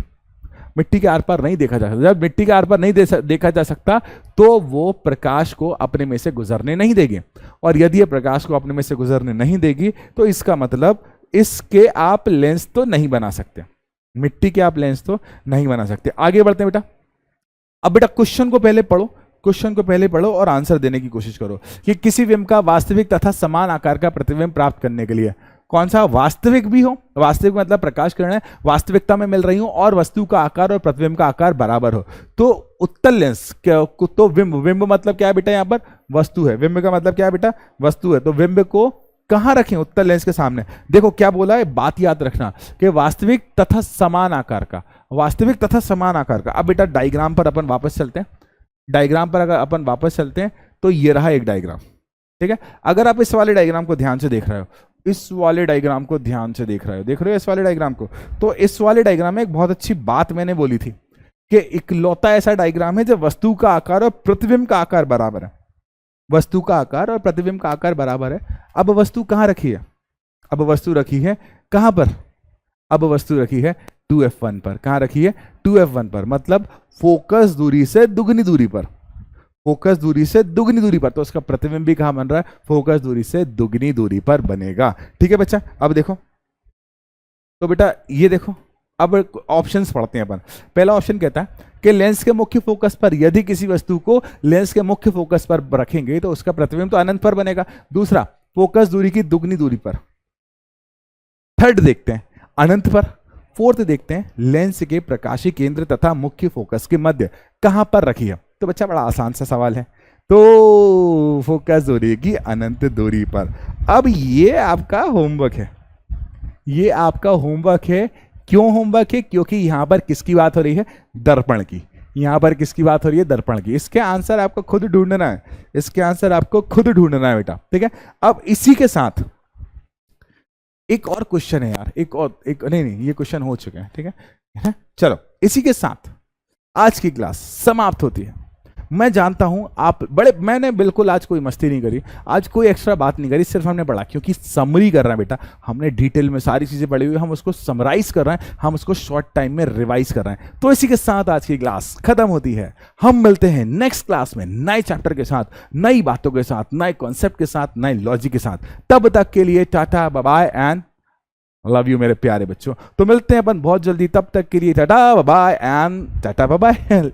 के आर पार नहीं देखा जा सकता। जब मिट्टी के आर पार नहीं देखा जा सकता तो वो प्रकाश को अपने में से गुजरने नहीं देगी, और यदि ये प्रकाश को अपने में से गुजरने नहीं देगी तो इसका मतलब इसके आप लेंस तो नहीं बना सकते। मिट्टी के आप लेंस तो नहीं बना सकते। आगे बढ़ते हैं बेटा। अब बेटा क्वेश्चन को पहले पढ़ो और आंसर देने की कोशिश करो कि किसी बिंब का वास्तविक तथा समान आकार का प्रतिबिंब प्राप्त करने के लिए कौन सा, वास्तविक भी हो, वास्तविक मतलब प्रकाश किरणें वास्तविकता में मिल रही हो और वस्तु का आकार और प्रतिबिंब का आकार बराबर हो, तो उत्तल लेंस तो बिंब, बिंब मतलब क्या है बेटा, यहाँ पर वस्तु है, बिंब का मतलब क्या है बेटा, वस्तु है, तो बिंब को कहां रखें, उत्तल लेंस के सामने। देखो क्या बोला है, बात याद रखना कि वास्तविक तथा समान आकार का, वास्तविक तथा समान आकार का। अब बेटा डायग्राम पर अपन वापस चलते हैं, डायग्राम पर अगर अपन वापस चलते हैं तो ये रहा एक डायग्राम, ठीक है। अगर आप इस वाले डायग्राम को ध्यान से देख रहे हो, इस वाले डायग्राम को ध्यान से देख रहे हो इस वाले डायग्राम को, तो इस वाले डायग्राम में एक बहुत अच्छी बात मैंने बोली थी कि इकलौता ऐसा डायग्राम है जब वस्तु का आकार और प्रतिबिंब का आकार बराबर है, वस्तु का आकार और प्रतिबिंब का आकार बराबर है। अब वस्तु कहां रखी है, अब वस्तु रखी है कहां पर, अब वस्तु रखी है 2f1 पर, कहां रखी है 2f1 पर, मतलब फोकस दूरी से दुगनी दूरी पर, फोकस दूरी से दुगनी दूरी पर, तो उसका प्रतिबिंब भी कहां बन रहा है, फोकस दूरी से दुगनी दूरी पर बनेगा, ठीक है बच्चा। अब देखो, तो बेटा ये देखो, अब ऑप्शंस पढ़ते हैं अपन। पहला ऑप्शन कहता है कि लेंस के मुख्य फोकस पर, यदि किसी वस्तु को लेंस के मुख्य फोकस पर रखेंगे तो उसका प्रतिबिंब तो अनंत पर बनेगा। दूसरा, फोकस दूरी की दुगनी दूरी पर। थर्ड देखते हैं अनंत पर। फोर्थ देखते हैं लेंस के प्रकाशीय केंद्र तथा मुख्य फोकस के मध्य कहां पर रखी है। तो बच्चा बड़ा आसान सा सवाल है, तो फोकस दूरी की अनंत दूरी पर। अब ये आपका होमवर्क है, ये आपका होमवर्क है। क्यों होमवर्क है, क्योंकि यहां पर किसकी बात हो रही है, दर्पण की, यहां पर किसकी बात हो रही है, दर्पण की। इसके आंसर आपको खुद ढूंढना है, इसके आंसर आपको खुद ढूंढना है बेटा, ठीक है। अब इसी के साथ एक और क्वेश्चन है यार, एक नहीं ये क्वेश्चन हो चुके हैं, ठीक है। चलो इसी के साथ आज की क्लास समाप्त होती है। मैं जानता हूं आप मैंने बिल्कुल आज कोई मस्ती नहीं करी, आज कोई एक्स्ट्रा बात नहीं करी, सिर्फ हमने पढ़ा, क्योंकि समरी कर रहे हैं बेटा, हमने डिटेल में सारी चीजें पढ़ी हुई, हम उसको समराइज कर रहे हैं, हम उसको शॉर्ट टाइम में रिवाइज कर रहे हैं। तो इसी के साथ आज की क्लास खत्म होती है। हम मिलते हैं नेक्स्ट क्लास में नए चैप्टर के साथ, नई बातों के साथ, नए कॉन्सेप्ट के साथ, नए लॉजिक के साथ। तब तक के लिए tata bye bye and love you मेरे प्यारे बच्चों। तो मिलते हैं अपन बहुत जल्दी, तब तक के लिए tata bye bye and tata bye bye.